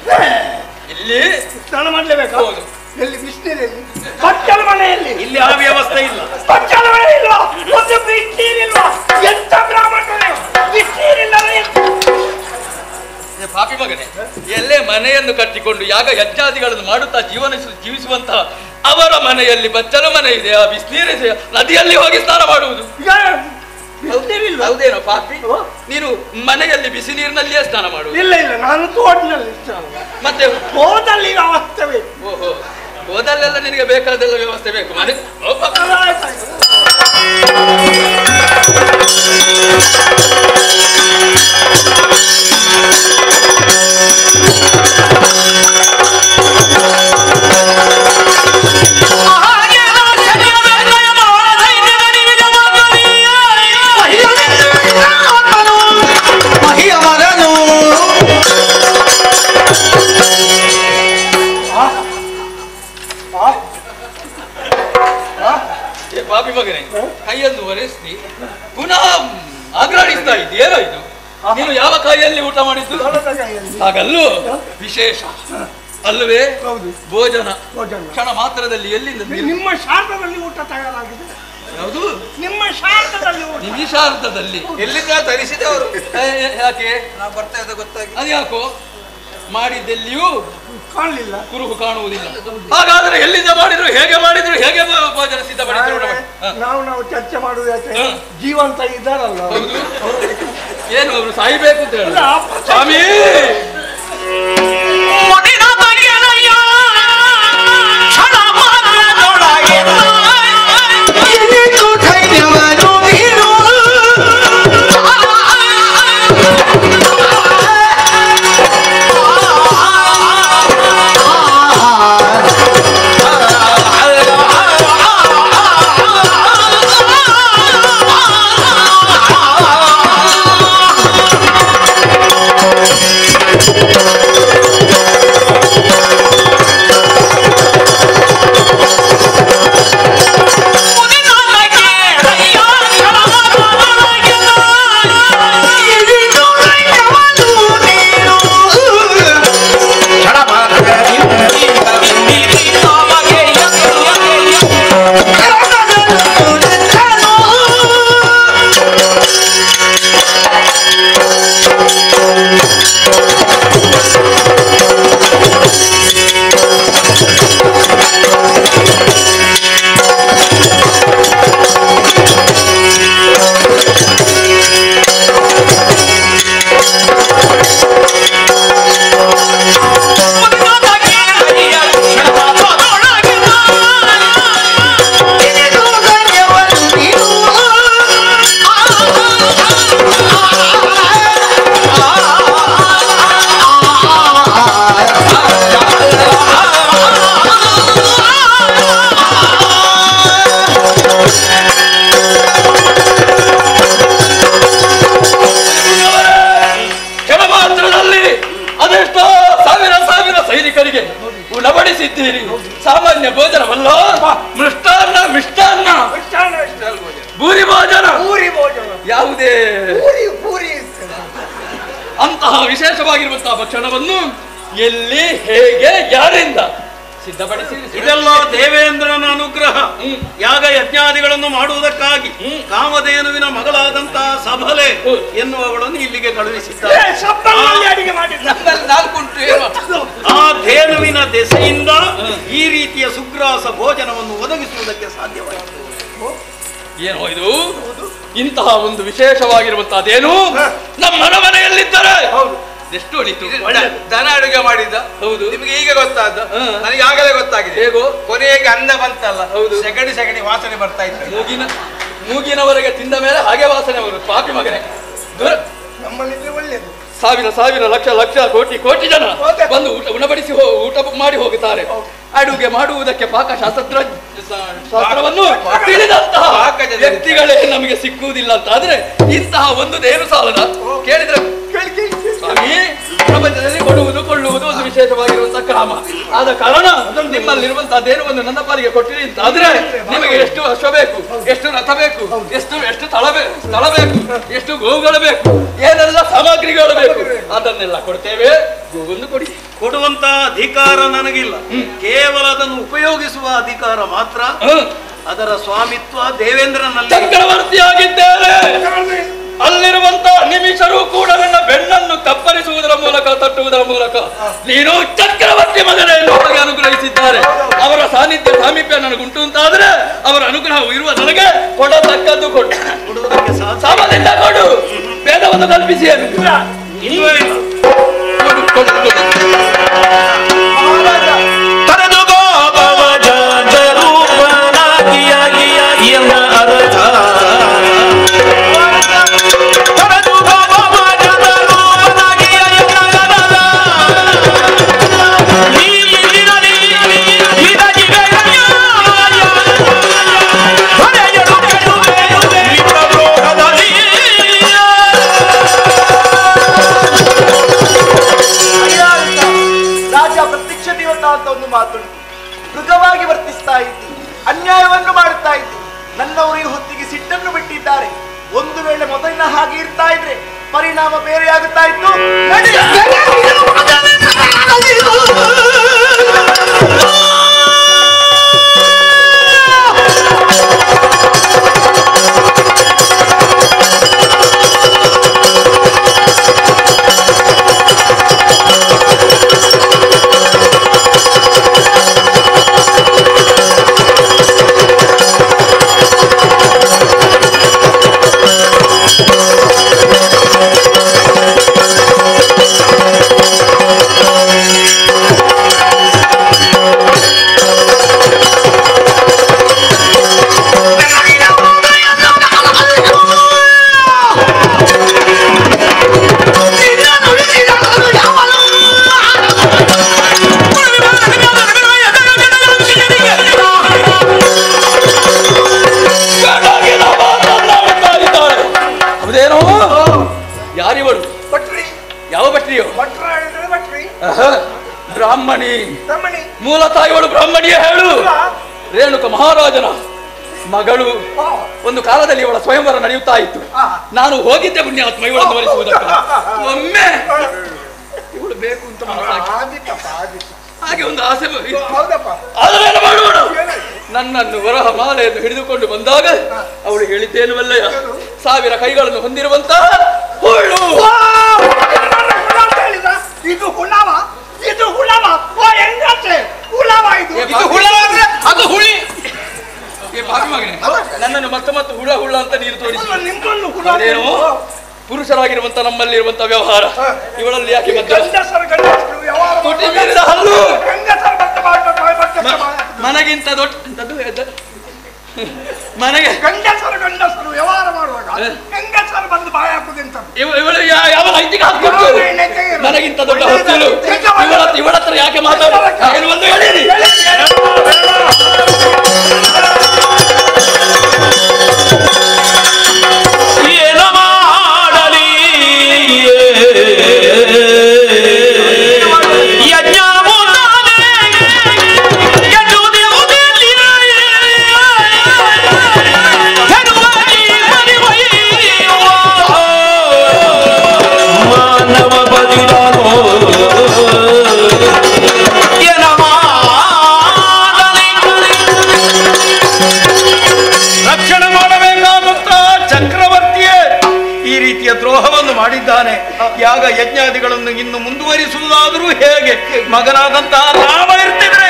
ಇಲ್ಲಿ ಸ್ನಾನ ಮಾಡ್ಲೇಬೇಕು. ಹೌದು. ಎಲ್ಲಿ? ಬಿಸಿನೀರಲ್ಲಿ, ಬಟ್ಟಲ ಮನೆಯಲ್ಲಿ. ಇಲ್ಲಿ ಆ ವ್ಯವಸ್ಥೆ ಇಲ್ಲ. ಬಚ್ಚಲವೇ ಇಲ್ವಾ? ಒಂದು ಬಿಟ್ಟೀರಿಲ್ವಾ? ಎಂತ ಬ್ರಾಹ್ಮಣರೇ ಬಿಟ್ಟೀರಿಲ್ಲವೇ? ಪಾಪಿ ಮಗನೇ, ಎಲ್ಲೇ ಮನೆಯನ್ನು ಕಟ್ಟಿಕೊಂಡು ಯಾಗ ಯಜ್ಞಾದಿಗಳನ್ನು ಮಾಡುತ್ತಾ ಜೀವಿಸುವಂತಹ ಅವರ ಮನೆಯಲ್ಲಿ ಬಚ್ಚಲು ಮನೆ ಇದೆ, ಆ ಬಿಸಿನೀರು ನದಿಯಲ್ಲಿ ಹೋಗಿ ಸ್ನಾನ ಮಾಡುವುದು ಹೌದೇನೋ ಪಾಪಿ? ನೀನು ಮನೆಯಲ್ಲಿ ಬಿಸಿ ನೀರಿನಲ್ಲಿಯೇ ಸ್ನಾನ ಮಾಡುವುದು? ಇಲ್ಲ ಇಲ್ಲ, ನಾನು ತೋಟದಲ್ಲಿ ಮತ್ತೆ ಹೋದಲ್ಲಿ ಅವಸ್ಥೆ. ಓಹೋ, ಹೋದಲ್ಲೆಲ್ಲ ನಿನಗೆ ಬೇಕಾದೆಲ್ಲ ವ್ಯವಸ್ಥೆ ಬೇಕು ಮನೆ. ಪಾಪಿ ಮಗನೇ, ಕೈಯನ್ನು ಒರೆಸಿ ಪುನಃ ಅಗ್ರಾಣಿಸ್ತಾ ಇದ್ದಿ, ಏನೋ ಇದು? ನೀನು ಯಾವ ಕೈಯಲ್ಲಿ ಊಟ ಮಾಡಿದ್ದು? ಹಾಗಲ್ಲೂ ವಿಶೇಷ ಅಲ್ಲವೇ? ಭೋಜನ ಕ್ಷಣ ಮಾತ್ರದಲ್ಲಿ ಎಲ್ಲಿಂದ? ನಿಮ್ಮ ಶಾರದದಲ್ಲಿ ಊಟ ತಯಾರಾಗಿದೆ. ಯಾವುದು? ನಿಮ್ಮ ಶಾರದದಲ್ಲಿ ಊಟ. ನಿಮಿಷಾರ್ಧದಲ್ಲಿ ಎಲ್ಲಿಂದ ತರಿಸಿದವರು? ಯಾಕೆ ನಾವು ಬರ್ತಾ ಇದ್ದ ಗೊತ್ತಾಗಿ ಅದ್ಯಾಕೋ ಮಾಡಿದ್ದೆಲ್ಲಿಯೂ ಕಾಣಲಿಲ್ಲ, ಕುರುಹು ಕಾಣುವುದಿಲ್ಲ. ಹಾಗಾದ್ರೆ ಎಲ್ಲಿಂದ ಮಾಡಿದ್ರು, ಹೇಗೆ ಮಾಡಿದ್ರು, ಹೇಗೆ ಭೋಜನ ಸಿದ್ಧಪಡಿಸಿದ್ರು? ನಾವು ಚರ್ಚೆ ಮಾಡುದು ಯಾಕೆ? ಜೀವಂತ ಇದ್ದಾರಲ್ಲ. ಹೌದು. ಏನು ಅವರು ಸಾಯ್ಬೇಕು ಅಂತ ಹೇಳಿ? ಸ್ವಾಮಿ ಸಾಮಾನ್ಯ ಭೋಜನವಲ್ಲ, ಮೃಷ್ಟಾನ್ನ ಮಿಷ್ಟಾನ್ನ ಭೂರಿ ಭೋಜನ. ಯಾವುದೇ ಅಂತಹ ವಿಶೇಷವಾಗಿರುವಂತಹ ಭಕ್ಷಣವನ್ನು ಎಲ್ಲಿ, ಹೇಗೆ, ಯಾರಿಂದ ಸಿದ್ಧಪಡಿಸಿ? ಇದೆಲ್ಲ ದೇವೇಂದ್ರನ ಅನುಗ್ರಹ. ಯಾಗ ಯಜ್ಞಾದಿಗಳನ್ನು ಮಾಡುವುದಕ್ಕಾಗಿ ಕಾಮಧೇನುವಿನ ಮಗಳಾದಂತಹ ಸಬಲೆ ಎನ್ನುವವಳನ್ನು ಇಲ್ಲಿಗೆ ಕಳುಹಿಸಿದ್ದಾರೆ. ಆ ಧೇನುವಿನ ದೆಸೆಯಿಂದ ಈ ರೀತಿಯ ಸುಗ್ರಾಸ ಭೋಜನವನ್ನು ಒದಗಿಸುವುದಕ್ಕೆ ಸಾಧ್ಯವಾಯಿತು. ಏನೋ ಇದು? ಇಂತಹ ಒಂದು ವಿಶೇಷವಾಗಿರುವಂತಹದೇನು ನಮ್ಮ ಮನೆಯಲ್ಲಿದ್ದರೆ ಎಷ್ಟು ಒಳಿತು. ದನ ಅಡುಗೆ ಮಾಡಿದ್ದ. ಹೌದು. ನಿಮಗೆ ಈಗ ಗೊತ್ತಾದ? ನನಗೆ ಆಗಲೇ ಗೊತ್ತಾಗಿದೆ. ಹೇಗೋ? ಕೊನೆಗೆ ಅಂದ ಬಂತಲ್ಲ. ಹೌದು. ಸೆಗಣಿ ವಾಸನೆ ಬರ್ತಾ ಇತ್ತು. ಮೂಗಿನವರೆಗೆ ತಿಂದ ಮೇಲೆ ಹಾಗೆ ವಾಸನೆ ಬರುವುದು. ಪಾಪಿ ಮಗನೇ, ನಮ್ಮಲ್ಲಿದ್ರೆ ಒಳ್ಳೆಯದು. ಸಾವಿರ ಸಾವಿರ ಲಕ್ಷ ಲಕ್ಷ ಕೋಟಿ ಕೋಟಿ ಜನ ಬಂದು ಉಣಬಡಿಸಿ ಊಟ ಮಾಡಿ ಹೋಗುತ್ತಾರೆ. ಅಡುಗೆ ಮಾಡುವುದಕ್ಕೆ ಶಾಸ್ತ್ರವನ್ನು ತಿಳಿದಂತಹ ವ್ಯಕ್ತಿಗಳೇ ನಮಗೆ ಸಿಕ್ಕುವುದಿಲ್ಲ ಅಂತ ಆದ್ರೆ ಇಂತಹ ಒಂದು ದೇವರು ಸಾಲದ? ಕೇಳಿದ್ರೆ ಸ್ವಾಮಿ, ಪ್ರಪಂಚದಲ್ಲಿ ಕೊಳ್ಳುವುದು ಒಂದು ವಿಶೇಷವಾಗಿರುವಂತಹ ಕ್ರಮ. ಆದ ಕಾರಣ ನಿಮ್ಮಲ್ಲಿರುವಂತಹ ದೇವರನ್ನು ನನ್ನ ಪಾಲಿಗೆ ಕೊಟ್ಟಿರಿ ಅಂತ ಆದ್ರೆ ನಿಮಗೆ ಎಷ್ಟು ಅಶ್ವ ಬೇಕು, ಎಷ್ಟು ರಥ ಬೇಕು, ಎಷ್ಟು ಸ್ಥಳ ಬೇಕು, ಎಷ್ಟು ಗೋವುಗಳು ಬೇಕು, ಏನೆಲ್ಲ ಸಾಮಗ್ರಿಗಳು ಬೇಕು, ಅದನ್ನೆಲ್ಲ ಕೊಡ್ತೇವೆ. ಗೋವನ್ನು ಕೊಡಿ. ಕೊಡುವಂತಹ ಅಧಿಕಾರ ನನಗಿಲ್ಲ, ಕೇವಲ ಅದನ್ನು ಉಪಯೋಗಿಸುವ ಅಧಿಕಾರ ಮಾತ್ರ. ಅದರ ಸ್ವಾಮಿತ್ವ ದೇವೇಂದ್ರನಲ್ಲಿ. ಚಕ್ರವರ್ತಿಯಾಗಿದ್ದೇನೆ. ಅಲ್ಲಿರುವಂತ ನಿಮಿಷರು ಕೂಡ ನನ್ನ ಬೆನ್ನನ್ನು ಕಪ್ಪರಿಸುವುದರ ಮೂಲಕ ತಟ್ಟುವುದರ ಮೂಲಕ ನೀನು ಚಕ್ರವರ್ತಿ ಮಗನೇ ನಮಗೆ ಅನುಗ್ರಹಿಸಿದ್ದಾರೆ. ಅವರ ಸಾನ್ನಿಧ್ಯ ಸಾಮೀಪ್ಯ ನನಗುಂಟು ಅಂತಾದ್ರೆ ಅವರ ಅನುಗ್ರಹ ಇರುವ ನನಗೆ ಕೊಡತಕ್ಕದ್ದು ಕೊಡುವುದಕ್ಕೆ ಸಾಮದಿಂದ ಕೊಡು. ಭೇದವನ್ನು ಕಲ್ಪಿಸಿ ಮೃಗವಾಗಿ ವರ್ತಿಸ್ತಾ ಇದ್ದಿ, ಅನ್ಯಾಯವನ್ನು ಮಾಡುತ್ತಾ ಇದ್ದಿ. ನನ್ನವರು ಈ ಹೊತ್ತಿಗೆ ಸಿಟ್ಟನ್ನು ಬಿಟ್ಟಿದ್ದಾರೆ. ಒಂದು ವೇಳೆ ಮೊದಲಿನ ಹಾಗೆ ಇರ್ತಾ ಇದ್ರೆ ಪರಿಣಾಮ ಬೇರೆಯಾಗುತ್ತಾ ಇತ್ತು. ಬ್ರಾಹ್ಮಣಿ. ಮೂಲ ತಾಯಿಗಳು ಬ್ರಾಹ್ಮಣಿಯ ಹೇಳು. ರೇಣುಕ ಮಹಾರಾಜನ ಮಗಳು. ಒಂದು ಕಾಲದಲ್ಲಿ ಇವಳ ಸ್ವಯಂವರ ನಡೆಯುತ್ತಾ ಇತ್ತು. ನಾನು ಹೋಗಿದ್ದೆ ಪುಣ್ಯಾತ್ಮ ಇವಳನ್ನು ವರಿಸುವುದಕ್ಕೆ. ಒಮ್ಮೆ ಇವಳು ಬೇಕು ಅಂತ ಹಾಗೆ ಒಂದು ಆಸೆ. ಆದ್ರೆ ಮಾಡೋಣ. ನನ್ನನ್ನು ವರಹ ಮಾಲೆಯನ್ನು ಹಿಡಿದುಕೊಂಡು ಬಂದಾಗ ಅವಳು ಹೇಳಿದ್ದೇನು ಅಲ್ಲಯ್ಯ, 1000 ಕೈಗಳನ್ನು ಹೊಂದಿರುವಂತಹ ಹುಳು. ಇದು ಹುಳವ, ಇದು ಹುಳವ. ಓ ಹೆಂಗತ್ತೆ ಹುಳವ ಇದು. ಇದು ಹುಳವಾದ್ರೆ ಅದು ಹುಳಿ. ನನ್ನನ್ನು ಮತ್ತೆ ಹುಳ ಹುಳ ಅಂತ ನೀರು ತೋರಿಸಿ. ಅದೇನು ಪುರುಷರಾಗಿರುವಂತ ನಮ್ಮಲ್ಲಿರುವಂತ ವ್ಯವಹಾರ ಇವಳಲ್ಲಿ ಯಾಕೆ ತುಟಿ ಮೀರಿದ ಹಲ್ಲು. ಮನಗಿಂತ ದೊಡ್ಡ ಮನೆಗೆ ಗಂಡಸರು ವ್ಯವಹಾರ ಮಾಡುವಾಗ ಹೆಂಗಸರು ಬಂದು ಬಾಯ ಹಾಕುದಂತ ಇವಳು ಯಾವ ಐತಿಗೆ ಹಾಕ್ಬಿಟ್ಟು ನನಗಿಂತ ದೊಡ್ಡ ಹೊತ್ತಿಲು ಇವಳ ಹತ್ರ ಯಾಕೆ ಮಾತಾಡ ಒಂದು ಹೇಳಿರಿ. ದ್ರೋಹವನ್ನು ಮಾಡಿದ್ದಾನೆ. ಯಾಗ ಯಜ್ಞಾದಿಗಳನ್ನು ಇನ್ನು ಮುಂದುವರಿಸುವುದಾದರೂ ಹೇಗೆ? ಮಗನಾದಂತಹ ರಾಮ ಇರ್ತಿದ್ರೆ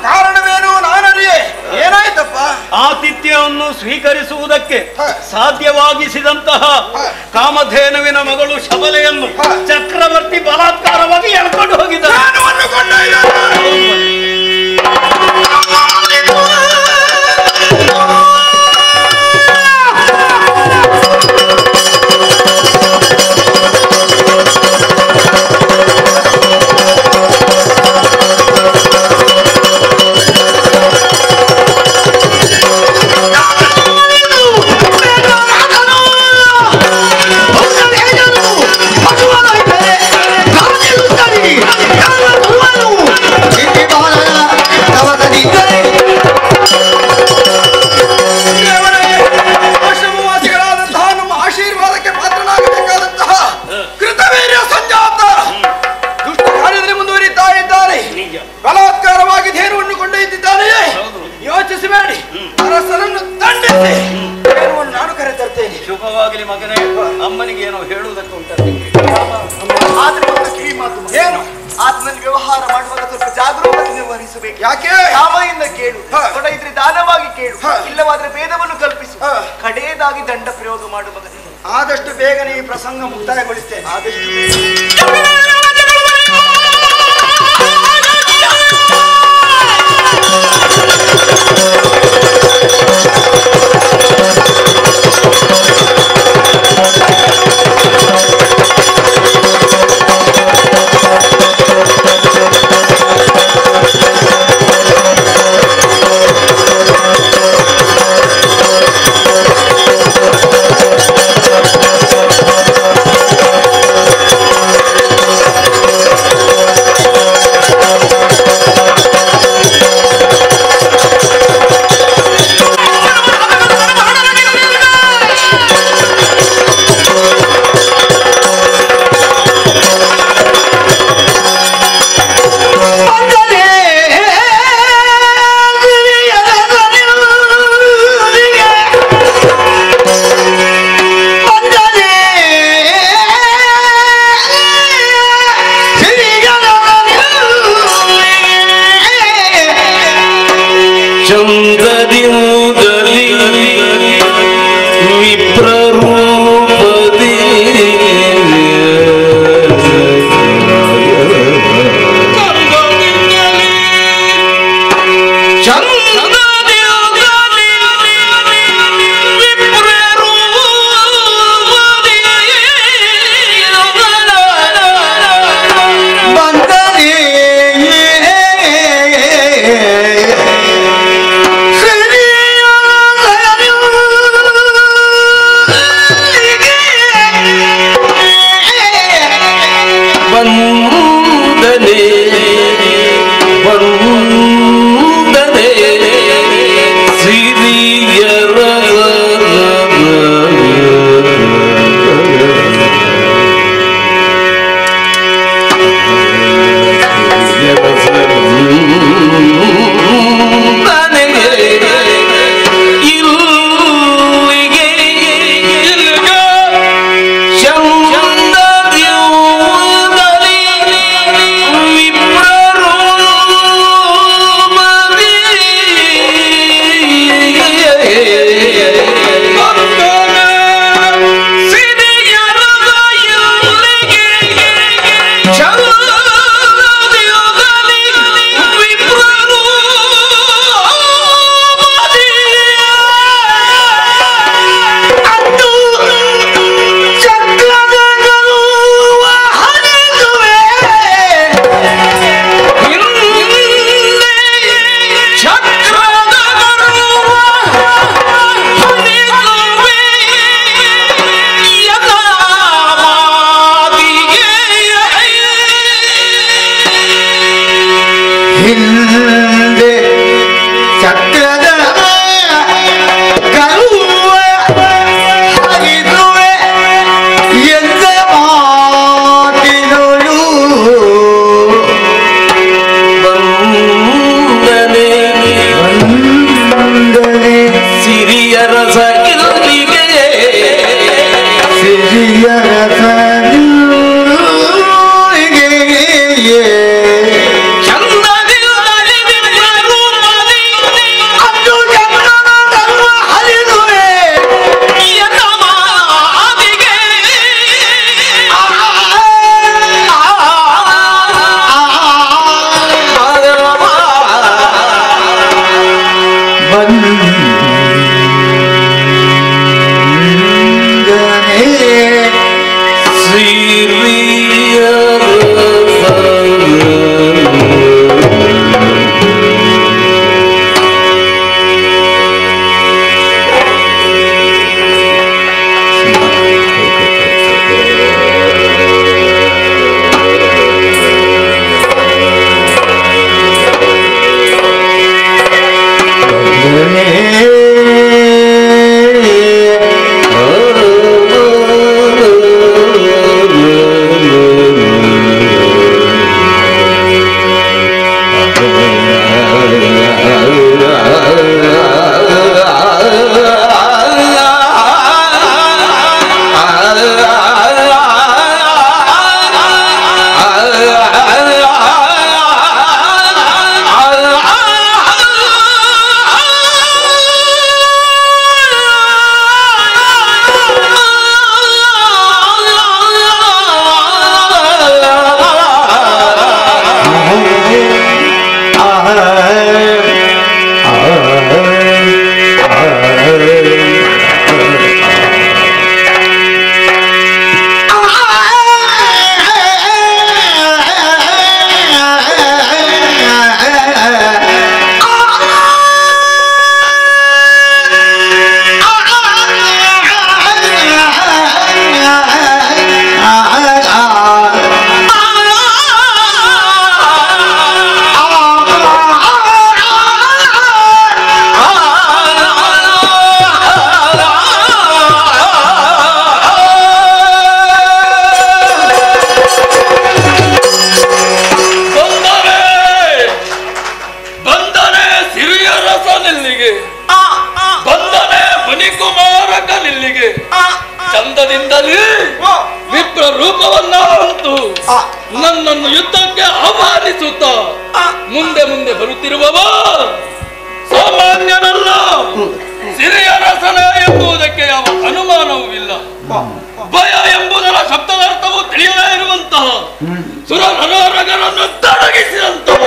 ಕಾರಣ ನಿನ್ನನ್ನು ಸ್ವೀಕರಿಸುವುದಕ್ಕೆ ಸಾಧ್ಯವಾಗಿಸಿದಂತಹ ಕಾಮಧೇನುವಿನ ಮಗಳು ಶಬಲೆಯನ್ನು ಚಕ್ರವರ್ತಿ ಬಲಾತ್ಕಾರವಾಗಿ ಎಳ್ಕೊಂಡು ಹೋಗಿದ್ದಾರೆ. ಬಲಾತ್ಕಾರವಾಗಿ ಧೇನುವನ್ನು ಕೊಂಡೊಯ್ದಿದ್ದಾನೆಯೇ? ಯೋಚಿಸಬೇಡಿ, ಅರಸನನ್ನು ದಂಡಿಸಿ ಧೇನುವನ್ನು ನಾನು ಕರೆತರ್ತೇನೆ. ಶುಭವಾಗಲಿ ಮಗನೇ. ಅಮ್ಮನಿಗೆ ಏನೋ ಹೇಳುವುದಕ್ಕೆ ಉಂಟು. ಆದ್ರೆ ಒಂದು ಕಿವಿ ಮಾತು. ಏನು? ಆತನಲ್ಲಿ ವ್ಯವಹಾರ ಮಾಡುವಾಗ ಸ್ವಲ್ಪ ಜಾಗರೂಕತೆ ವಹಿಸಬೇಕು. ಯಾಕೆ? ಕಾಮೆಯಿಂದ ಕೇಳು, ದೊಡ್ಡ ಇದ್ರೆ ದಾನವಾಗಿ ಕೇಳು, ಇಲ್ಲವಾದ್ರೆ ಭೇದವನ್ನು ಕಲ್ಪಿಸು, ಕಡೆಯದಾಗಿ ದಂಡ ಪ್ರಯೋಗ ಮಾಡು ಮಗನೇ. ಆದಷ್ಟು ಬೇಗನೆ ಈ ಪ್ರಸಂಗ ಮುಕ್ತಾಯಗೊಳಿಸ್ತೇನೆ. ಆದಷ್ಟು Siri ಸಿರಿಯ ರಸನೆಲ್ಲಿಗೆ ಬಂದನೆ ಮುನಿಕುಮಾರಕನಿಲ್ಲಿಗೆ ಚಂದದಿಂದಲೇ ವಿಪ್ರ ರೂಪವನ್ನ ಹೊತ್ತು ನನ್ನನ್ನು ಯುದ್ಧಕ್ಕೆ ಆಹ್ವಾನಿಸುತ್ತ ಮುಂದೆ ಮುಂದೆ ಬರುತ್ತಿರುವವ ಸಾಮಾನ್ಯನಲ್ಲ. ಸಿರಿಯ ರಸನ ಎಂಬುದಕ್ಕೆ ಯಾವ ಅನುಮಾನವೂ ಇಲ್ಲ. ಭಯ ಎಂಬುದರ ಶಬ್ದದ ಅರ್ಥವು ತಿಳಿಯದೇ ಇರುವಂತಹ ಸುರ ನರರಗರನ್ನು ತಡಗಿಸಿದಂತಹ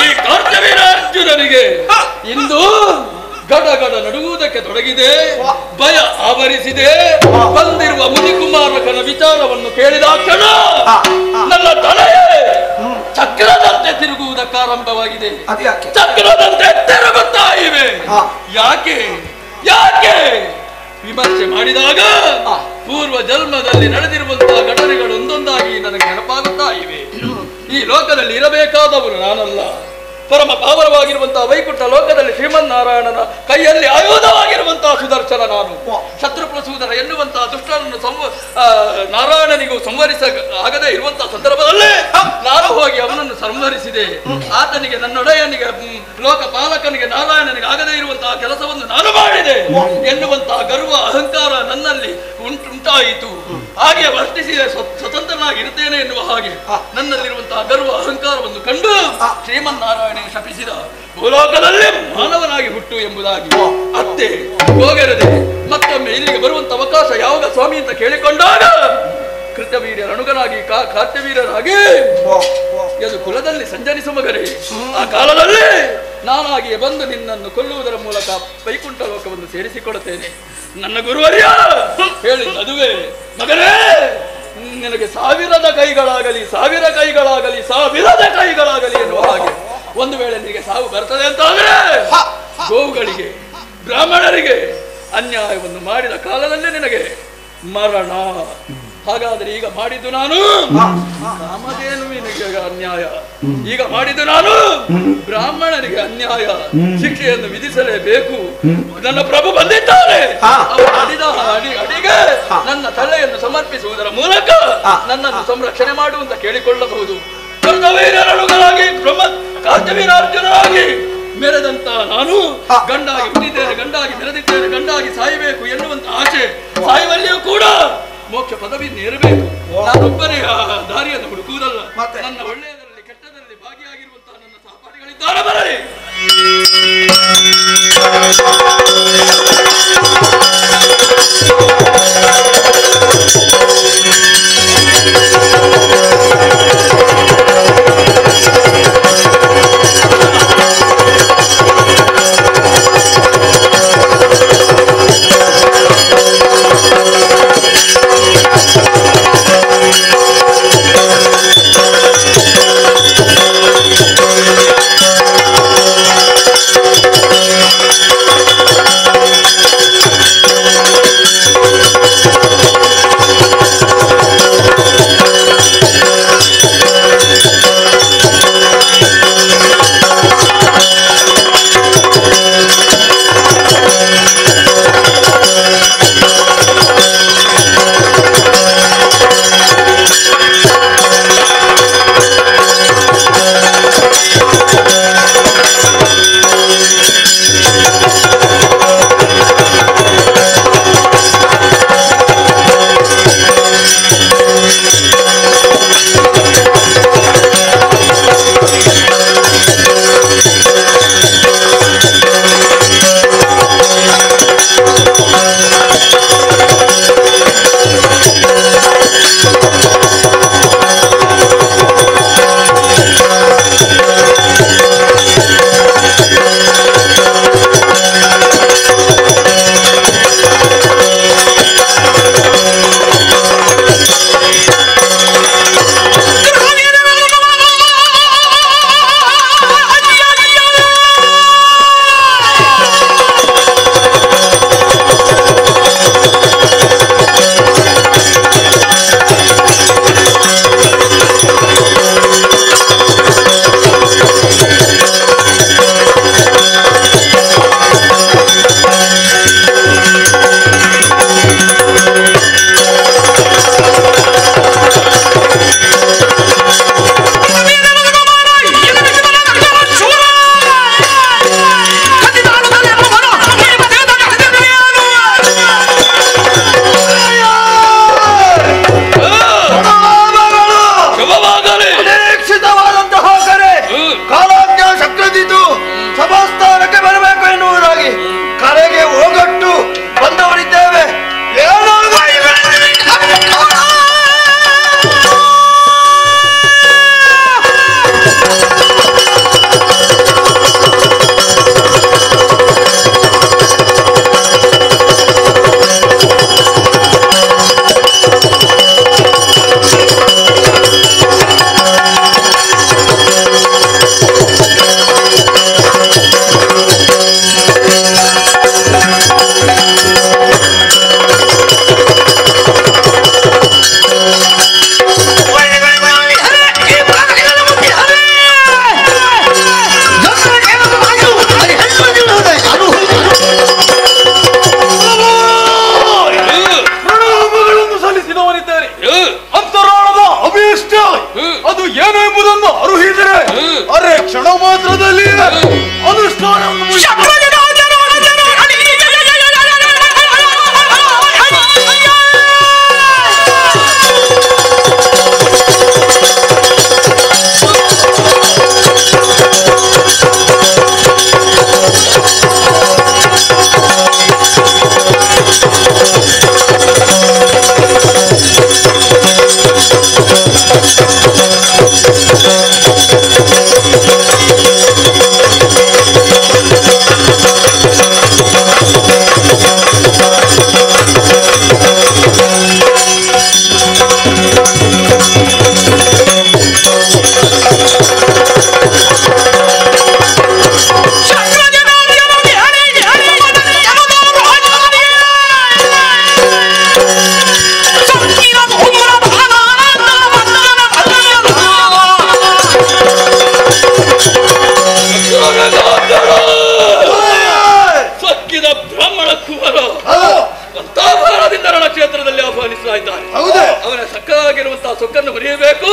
ಈ ಕರ್ತವ್ಯ ಅರ್ಜುನನಿಗೆ ಇಂದು ಗಡಗಡ ನಡುವುದಕ್ಕೆ ತೊಡಗಿದೆ. ಭಯ ಆವರಿಸಿದೆ. ಬಂದಿರುವ ಮುನಿಕುಮಾರಕನ ವಿಚಾರವನ್ನು ಕೇಳಿದ ಕ್ಷಣ ನನ್ನ ತಲೆಯೇ ಚಕ್ರದಂತೆ ತಿರುಗುವುದಕ್ಕಾರಂಭವಾಗಿದೆ. ಚಕ್ರದಂತೆ ತಿರುಗುತ್ತಾ ಇವೆ. ಯಾಕೆ ಯಾಕೆ ವಿಮರ್ಶೆ ಮಾಡಿದಾಗ ಪೂರ್ವ ಜನ್ಮದಲ್ಲಿ ನಡೆದಿರುವಂತಹ ಘಟನೆಗಳು ಒಂದೊಂದಾಗಿ ನನಗೆ ನೆನಪಾಗುತ್ತಾ ಇವೆ. ಈ ಲೋಕದಲ್ಲಿ ಇರಬೇಕಾದವರು ನಾನಲ್ಲ. ಪರಮ ಪಾವನವಾಗಿರುವಂತಹ ವೈಕುಂಠ ಲೋಕದಲ್ಲಿ ಶ್ರೀಮನ್ನಾರಾಯಣನ ಕೈಯಲ್ಲಿ ಆಯುಧವಾಗಿರುವಂತಹ ಸುದರ್ಶನ ನಾನು. ಶತ್ರುಪ್ರಸೂದನ ಎನ್ನುವಂತಹ ದುಷ್ಟನನ್ನು ನಾರಾಯಣನಿಗೂ ಸಂವರಿಸ ಆಗದೆ ಇರುವಂತಹ ಸಂದರ್ಭದಲ್ಲೇ ನಾನು ಹೋಗಿ ಅವನನ್ನು ಸಂವರಿಸಿದೆ. ಆತನಿಗೆ ನನ್ನೊಡೆಯನಿಗೆ ಲೋಕಪಾಲಕನಿಗೆ ನಾರಾಯಣನಿಗೆ ಆಗದೇ ಇರುವಂತಹ ಕೆಲಸವನ್ನು ನಾನು ಮಾಡಿದೆ ಎನ್ನುವಂತಹ ಗರ್ವ ಅಹಂಕಾರ ನನ್ನಲ್ಲಿ ಉಂಟಾಯಿತು. ಹಾಗೆ ವರ್ತಿಸಿದೆ. ಸ್ವತಂತ್ರನಾಗಿರುತ್ತೇನೆ ಎನ್ನುವ ಹಾಗೆ ನನ್ನಲ್ಲಿರುವಂತಹ ಗರ್ವ ಅಹಂಕಾರವನ್ನು ಕಂಡು ಶ್ರೀಮನ್ನಾರಾಯಣ ಶಪಿಸಿದ. ಭೂಲೋಕದಲ್ಲಿ ಮಾನವನಾಗಿ ಹುಟ್ಟು ಎಂಬುದಾಗಿ ಅತ್ತೆ ಹೋಗರದೆ ಮತ್ತೊಮ್ಮೆ ಇಲ್ಲಿಗೆ ಬರುವಂತ ಅವಕಾಶ ಯಾವಾಗ ಸ್ವಾಮಿ ಅಂತ ಕೇಳಿಕೊಂಡಾಗ ಕೃತವೀರ್ಯರ ಅನುಗನಾಗಿ ಕಾರ್ತ್ಯವೀರರಾಗಿ ಅದು ಕುಲದಲ್ಲಿ ಸಂಚರಿಸುವ ಮಗರೇ. ಆ ಕಾಲದಲ್ಲಿ ನಾನಾಗಿಯೇ ಬಂದು ನಿನ್ನನ್ನು ಕೊಲ್ಲುವುದರ ಮೂಲಕ ವೈಕುಂಠ ಲೋಕವನ್ನು ಸೇರಿಸಿಕೊಳ್ಳುತ್ತೇನೆ. ನನ್ನ ಗುರುವರ್ಯ ಹೇಳಿದ ಅದುವೇ ಮಗನೇ, ನಿನಗೆ ಸಾವಿರದ ಕೈಗಳಾಗಲಿ ಸಾವಿರದ ಕೈಗಳಾಗಲಿ ಎನ್ನುವ ಹಾಗೆ ಒಂದು ವೇಳೆ ನಿನಗೆ ಸಾವು ಬರ್ತದೆ ಅಂತ ಆದರೆ ಗೋವುಗಳಿಗೆ ಬ್ರಾಹ್ಮಣರಿಗೆ ಅನ್ಯಾಯವನ್ನು ಮಾಡಿದ ಕಾಲದಲ್ಲೇ ನಿನಗೆ ಮರಣ. ಹಾಗಾದರೆ ಈಗ ಮಾಡಿದ್ದು ನಾನು ಕಾಮಧೇನುವಿನಿಗೆ ಅನ್ಯಾಯ, ಈಗ ಮಾಡಿದ್ದು ನಾನು ಬ್ರಾಹ್ಮಣನಿಗೆ ಅನ್ಯಾಯ. ಶಿಕ್ಷೆಯನ್ನು ವಿಧಿಸಲೇಬೇಕು. ನನ್ನ ಪ್ರಭು ಬಂದಿದ್ದಾನೆ. ಅಡಿಗೆ ನನ್ನ ತಲೆಯನ್ನು ಸಮರ್ಪಿಸುವುದರ ಮೂಲಕ ನನ್ನನ್ನು ಸಂರಕ್ಷಣೆ ಮಾಡುವಂತ ಕೇಳಿಕೊಳ್ಳಬಹುದು. ಕರ್ತವೀರರನುಗಳಾಗಿ ಕಾರ್ತ್ಯವೀರಾರ್ಜುನರಾಗಿ ಮೆರೆದಂತ ನಾನು ಗಂಡಾಗಿ ಹುಟ್ಟಿದ್ದೇನೆ, ಗಂಡಾಗಿ ಮೆರೆದಿದ್ದೇನೆ, ಗಂಡಾಗಿ ಸಾಯಬೇಕು ಎನ್ನುವಂತ ಆಸೆ. ಸಾಯುವಲ್ಲಿಯೂ ಕೂಡ ಮೋಕ್ಷ ಪದವಿಯನ್ನು ಏರಬೇಕು. ನಾನೊಬ್ಬನೇ ಆ ದಾರಿಯನ್ನು ಹುಡುಕುವುದಲ್ಲ. ನನ್ನ ಒಳ್ಳೆಯದರಲ್ಲಿ ಕೆಟ್ಟದರಲ್ಲಿ ಭಾಗಿಯಾಗಿರುವಂತಹ ನನ್ನ ಸಹಪಾಠಿಗಳಿದ್ದಾರೆ. ಬರಲಿ ಸೊಕ್ಕನ್ನು ಬರೆಯಬೇಕು.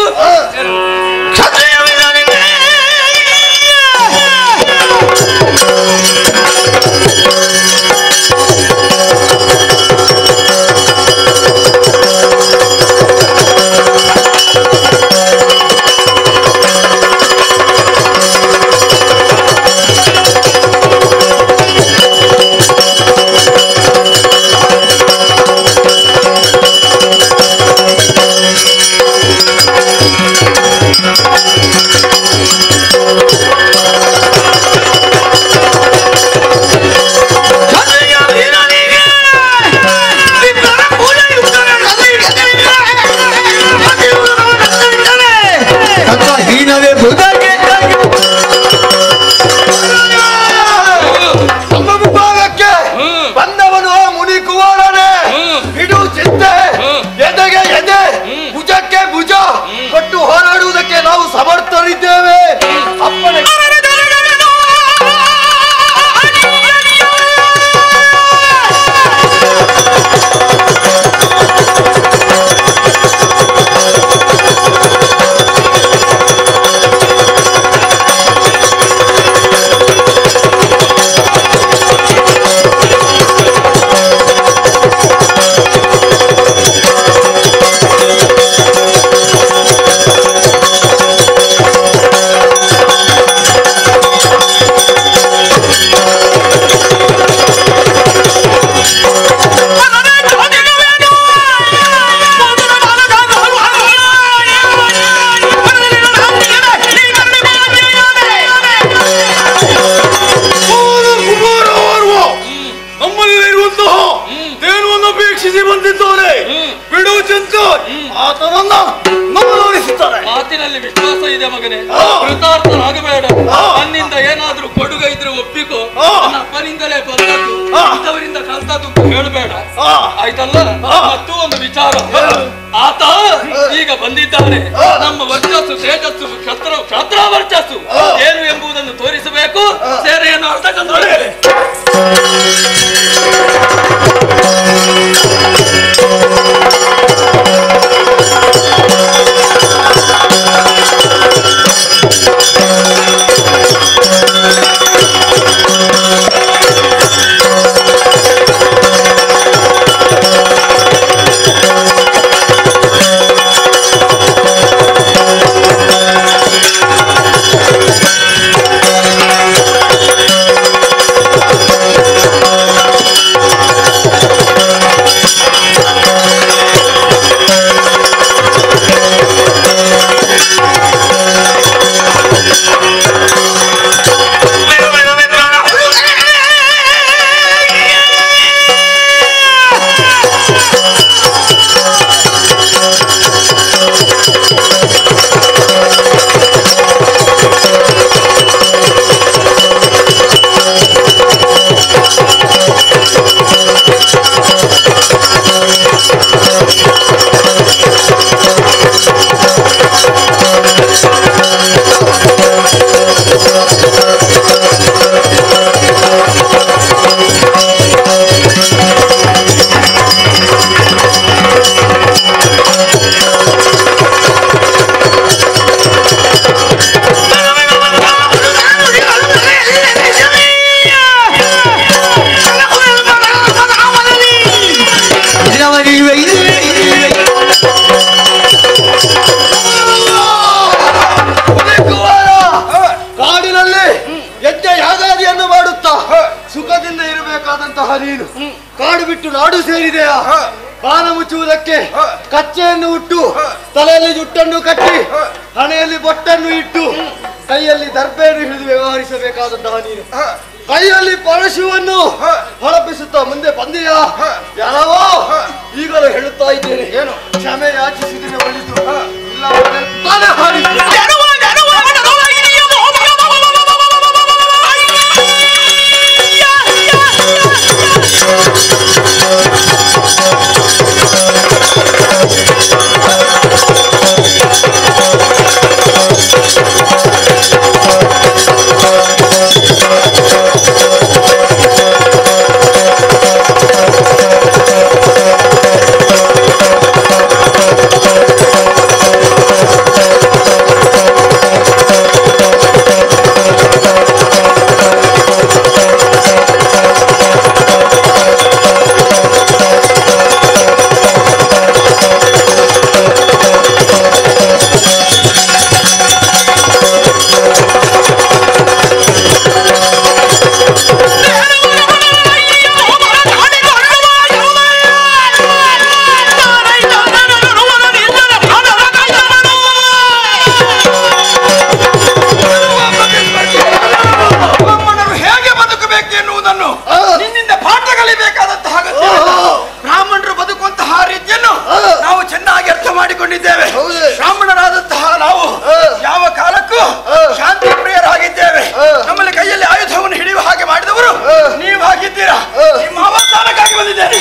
ಮಾತಿನಲ್ಲಿ ವಿಶ್ವಾಸ ಇದೆ ಮಗನೇ, ಕೃತಾರ್ಥನಾಗಬೇಡ. ನನ್ನಿಂದ ಏನಾದ್ರೂ ಕೊಡುಗೆ ಇದ್ರೆ ಒಪ್ಪಿಕೋ. ನನ್ನ ಅಪ್ಪನಿಂದಲೇ ಬಂದದ್ದು, ಇಂಥವರಿಂದ ಕಲ್ತದ್ದು ಹೇಳಬೇಡ, ಆಯ್ತಲ್ಲ? ಮತ್ತು ಒಂದು ವಿಚಾರ, ಆತ ಈಗ ಬಂದಿದ್ದಾನೆ. ನಮ್ಮ ವರ್ಚಸ್ಸು, ತೇಜಸ್ಸು, ಕ್ಷತ್ರ ವರ್ಚಸ್ಸು ಏನು ಎಂಬುದನ್ನು ತೋರಿಸಬೇಕು. ಸೇರೆಯನ್ನು ಅರ್ಥ ಕಂಡುಕೊಳ್ಳಿ. ಅಡಿಗೆಯನ್ನು ಮಾಡುತ್ತಾ ಸುಖದಿಂದ ಇರಬೇಕಾದಂತಹ ನೀನು ಕಾಡು ಬಿಟ್ಟು ನಾಡು ಸೇರಿದೆಯಾ? ಬಾನ ಮುಚ್ಚುವುದಕ್ಕೆ ಕಚ್ಚೆಯನ್ನು ಉಟ್ಟು, ತಲೆಯಲ್ಲಿ ಜುಟ್ಟನ್ನು ಕಟ್ಟಿ, ಹಣೆಯಲ್ಲಿ ಬೊಟ್ಟನ್ನು ಇಟ್ಟು, ಕೈಯಲ್ಲಿ ದರ್ಬೆಯನ್ನು ಹಿಡಿದು ವ್ಯವಹರಿಸಬೇಕಾದಂತಹ ನೀನು ಕೈಯಲ್ಲಿ ಪರಶುವನ್ನು ಹೊಳಪಿಸುತ್ತಾ ಮುಂದೆ ಬಂದೆಯಾ? ಯಾರವೋ ಈಗಲೂ ಹೇಳುತ್ತಾ ಇದ್ದೇನೆ, ಏನು ಕ್ಷಮೆ ಯಾಚಿಸಿದಿನ ಒಳಿತು ಇಲ್ಲ ತಲೆ ಹಾರಿ ಬ್ರಾಹ್ಮಣರಾದಂತಹ ನಾವು ಯಾವ ಕಾಲಕ್ಕೂ ಶಾಂತಿ ಪ್ರಿಯರಾಗಿದ್ದೇವೆ. ನಮ್ಮಲ್ಲಿ ಕೈಯಲ್ಲಿ ಆಯುಧವನ್ನು ಹಿಡಿಯುವ ಹಾಗೆ ಮಾಡಿದವರು ನೀವಾಗಿದ್ದೀರಾ. ನಿಮ್ಮ ಅವಸಾನಕ್ಕಾಗಿ ಬಂದಿದ್ದೇನೆ.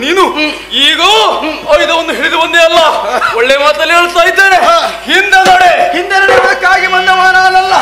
ನೀನು ಈಗ ಆಯುಧವನ್ನು ಹಿಡಿದು ಒಂದೇ ಅಲ್ಲ, ಒಳ್ಳೆ ಮಾತಲ್ಲಿ ಹೇಳ್ತಾ ಇದ್ದೇನೆ. ಹಿಂದೆ ನಡೆ, ಹಿಂದೆ ನಡೆಯಬೇಕಾಗಿ ಬಂದವ ನಾನಲ್ಲ.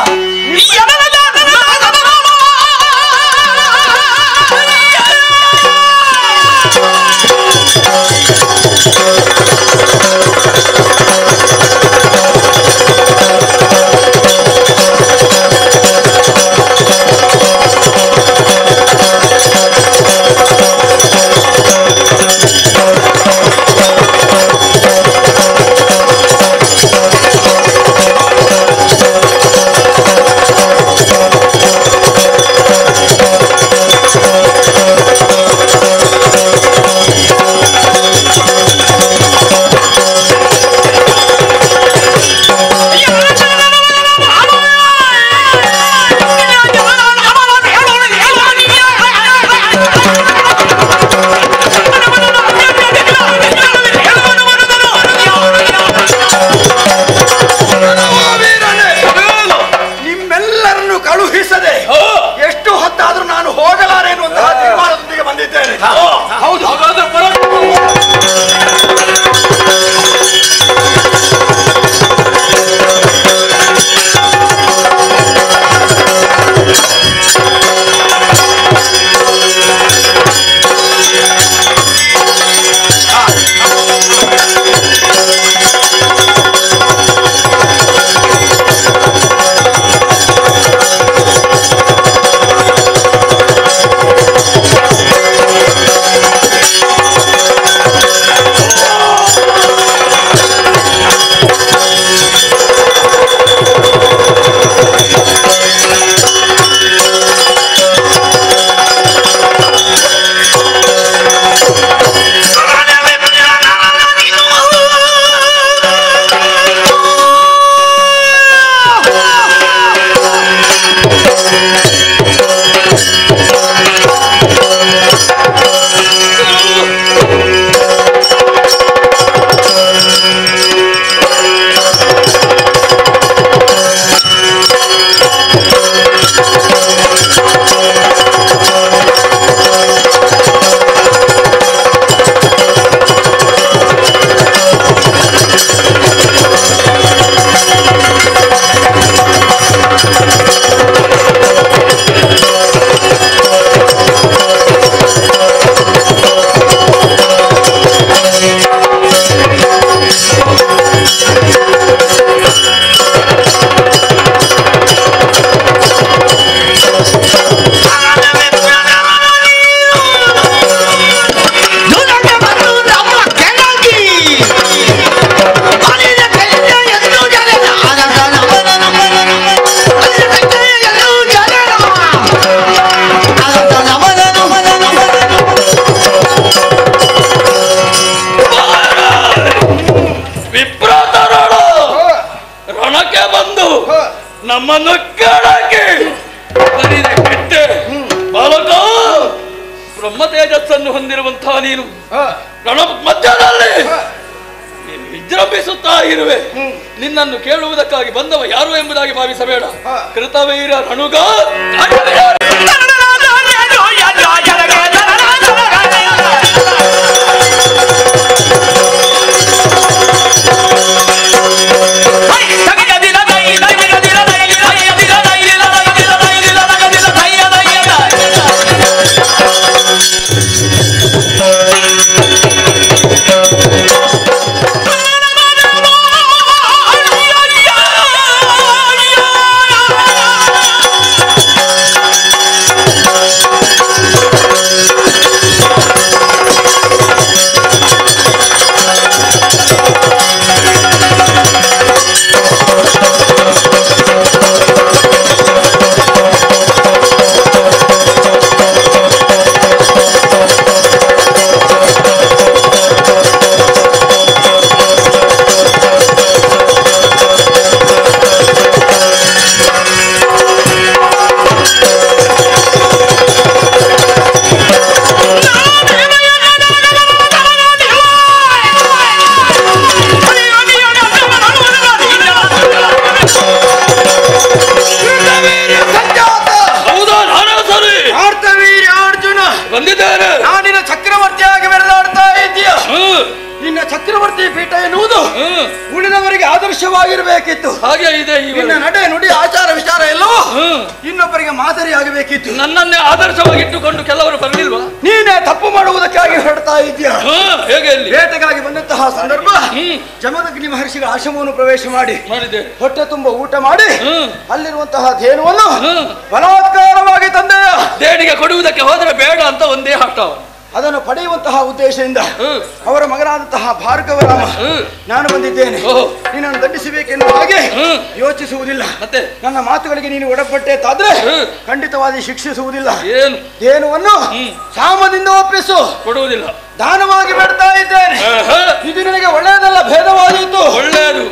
ತೇಜಸ್ಸನ್ನು ಹೊಂದಿರುವಂತಹ ನೀನು ರಣ ಮಧ್ಯದಲ್ಲಿ ನೀನು ವಿಜೃಂಭಿಸುತ್ತಾ ಇರುವೆ. ನಿನ್ನನ್ನು ಕೇಳುವುದಕ್ಕಾಗಿ ಬಂದವ ಯಾರು ಎಂಬುದಾಗಿ ಭಾವಿಸಬೇಡ. ಕೃತವೀರ ರಣುಗ ಚಕ್ರವರ್ತಿ ಪೀಠ ಎನ್ನುವುದು ಉಳಿದವರಿಗೆ ಆದರ್ಶವಾಗಿರಬೇಕಿತ್ತು. ಹಾಗೆ ಇದೆ ನಿನ್ನ ನಡೆ ನುಡಿ ಆಚಾರ ವಿಚಾರ ಎಲ್ಲವೂ ಇನ್ನೊಬ್ಬರಿಗೆ ಮಾದರಿಯಾಗಬೇಕಿತ್ತು. ನನ್ನನ್ನೇ ಆದರ್ಶವಾಗಿ ಇಟ್ಟುಕೊಂಡು ಕೆಲವರು ಬರಲಿಲ್ವಾ? ನೀನೇ ತಪ್ಪು ಮಾಡುವುದಕ್ಕಾಗಿ ಹೊರಡ್ತಾ ಇದೆಯಾ? ಹೇಗೆ ಬೇಟೆಗಾಗಿ ಬಂದಂತಹ ಸಂದರ್ಭ ಜಮದಗ್ನಿ ಮಹರ್ಷಿಗಳ ಆಶ್ರಮವನ್ನು ಪ್ರವೇಶ ಮಾಡಿದೆ. ಹೊಟ್ಟೆ ತುಂಬ ಊಟ ಮಾಡಿ ಅಲ್ಲಿರುವಂತಹ ಧೇನುವನ್ನು ಬಲಾತ್ಕಾರವಾಗಿ ತಂದೆಯ ದೇಣಿಗೆ ಕೊಡುವುದಕ್ಕೆ ಹೋದರೆ ಬೇಡ ಅಂತ ಒಂದೇ ಹಠ. ಅದನ್ನು ಪಡೆಯುವಂತಹ ಉದ್ದೇಶದಿಂದ ಅವರ ಮಗನಾದಂತಹ ಭಾರ್ಗವರಾಮ ನಾನು ಬಂದಿದ್ದೇನೆ. ನೀನನ್ನು ದಂಡಿಸಬೇಕೆನ್ನುವ ಹಾಗೆ ಯೋಚಿಸುವುದಿಲ್ಲ. ಮತ್ತೆ ನನ್ನ ಮಾತುಗಳಿಗೆ ನೀನು ಒಡಪಟ್ಟೆತಾದ್ರೆ ಖಂಡಿತವಾಗಿ ಶಿಕ್ಷಿಸುವುದಿಲ್ಲ. ಧೇನುವನ್ನು ಸಾಮದಿಂದ ಒಪ್ಪಿಸು. ಕೊಡುವುದಿಲ್ಲ. ದಾನವಾಗಿ ಬಿಡ್ತಾ ಇದ್ದೇನೆ. ಇದು ನಿನಗೆ ಒಳ್ಳೆಯದಲ್ಲ, ಭೇದವಾದೀತು. ಒಳ್ಳೆಯದು.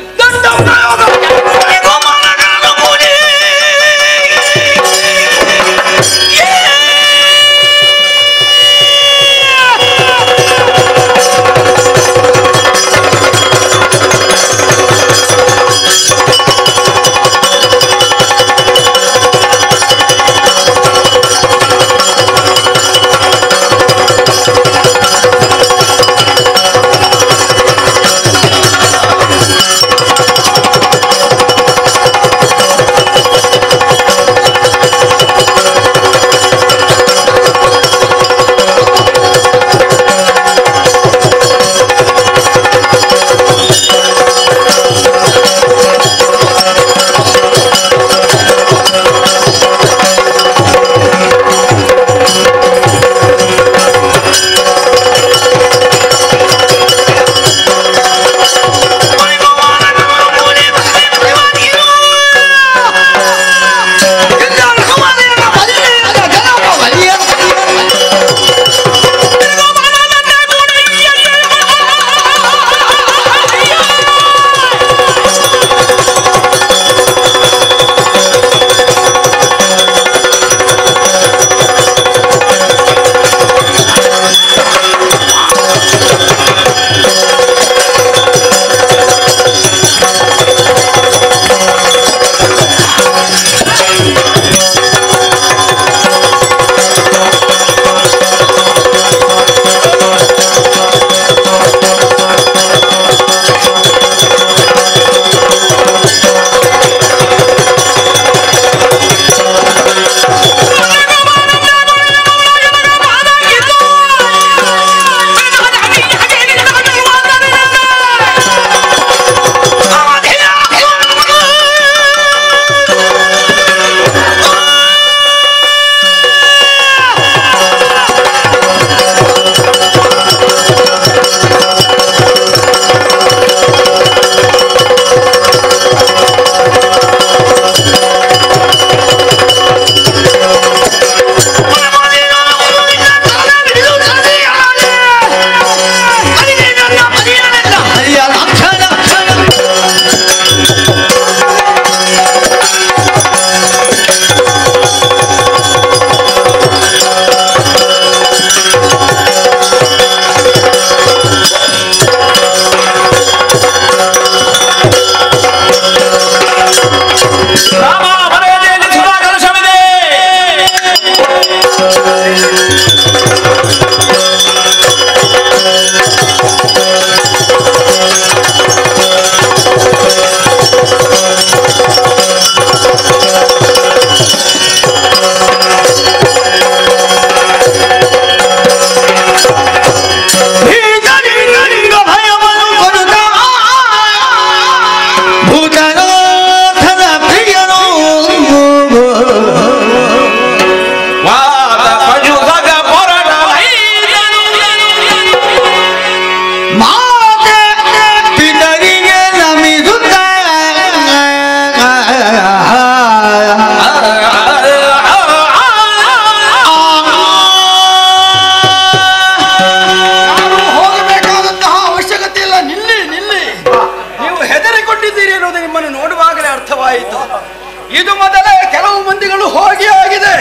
ಇದು ಮೊದಲೇ ಕೆಲವು ಮಂದಿಗಳು ಹೋಗಿ ಆಗಿದೆ.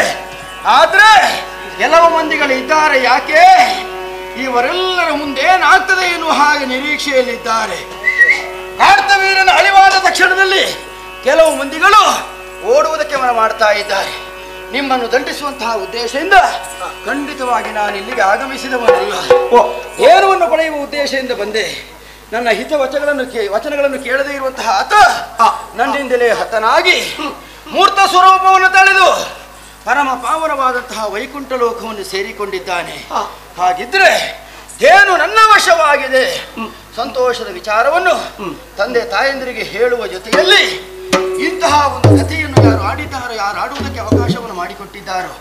ಆದ್ರೆ ಕೆಲವು ಮಂದಿಗಳು ಇದ್ದಾರೆ. ಯಾಕೆ? ಇವರೆಲ್ಲರ ಮುಂದೇನಾಗ್ತದೆ ಎನ್ನುವ ಹಾಗೆ ನಿರೀಕ್ಷೆಯಲ್ಲಿದ್ದಾರೆ. ಕಾರ್ತವೀರನ ಅಳಿವಾದ ತಕ್ಷಣದಲ್ಲಿ ಕೆಲವು ಮಂದಿಗಳು ಓಡುವುದಕ್ಕೆ ಮನ ಮಾಡ್ತಾ ಇದ್ದಾರೆ. ನಿಮ್ಮನ್ನು ದಂಡಿಸುವಂತಹ ಉದ್ದೇಶದಿಂದ ಖಂಡಿತವಾಗಿ ನಾನು ಇಲ್ಲಿಗೆ ಆಗಮಿಸಿದವನಲ್ಲ. ಏನವನ್ನು ಪಡೆಯುವ ಉದ್ದೇಶದಿಂದ ಬಂದೆ. ನನ್ನ ಹಿತ ವಚನಗಳನ್ನು ಕೇಳದೇ ಇರುವಂತಹ ಆತ ನನ್ನಿಂದಲೇ ಹತನಾಗಿ ಮೂರ್ತ ಸ್ವರೂಪವನ್ನು ತಳೆದು ಪರಮ ಪಾವನವಾದಂತಹ ವೈಕುಂಠ ಲೋಕವನ್ನು ಸೇರಿಕೊಂಡಿದ್ದಾನೆ. ಹಾಗಿದ್ರೆ ಏನು ನನ್ನ ವಶವಾಗಿದೆ. ಸಂತೋಷದ ವಿಚಾರವನ್ನು ತಂದೆ ತಾಯಂದಿರಿಗೆ ಹೇಳುವ ಜೊತೆಯಲ್ಲಿ ಇಂತಹ ಒಂದು ಕಥೆಯನ್ನು ಯಾರು ಆಡಿದ್ದಾರೋ, ಯಾರು ಆಡುವುದಕ್ಕೆ ಅವಕಾಶವನ್ನು ಮಾಡಿಕೊಟ್ಟಿದ್ದಾರೋ,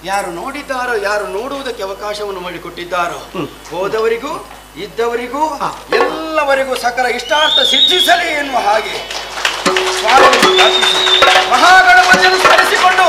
ಯಾರು ನೋಡಿದ್ದಾರೋ, ಯಾರು ನೋಡುವುದಕ್ಕೆ ಅವಕಾಶವನ್ನು ಮಾಡಿಕೊಟ್ಟಿದ್ದಾರೋ, ಹೋದವರಿಗೂ ಇದ್ದವರಿಗೂ ಎಲ್ಲವರಿಗೂ ಸಕಲ ಇಷ್ಟಾರ್ಥ ಸಿದ್ಧಿಸಲಿ ಎನ್ನುವ ಹಾಗೆ ಮಹಾಗಣಪತಿಯನ್ನು ಸ್ಮರಿಸಿಕೊಂಡು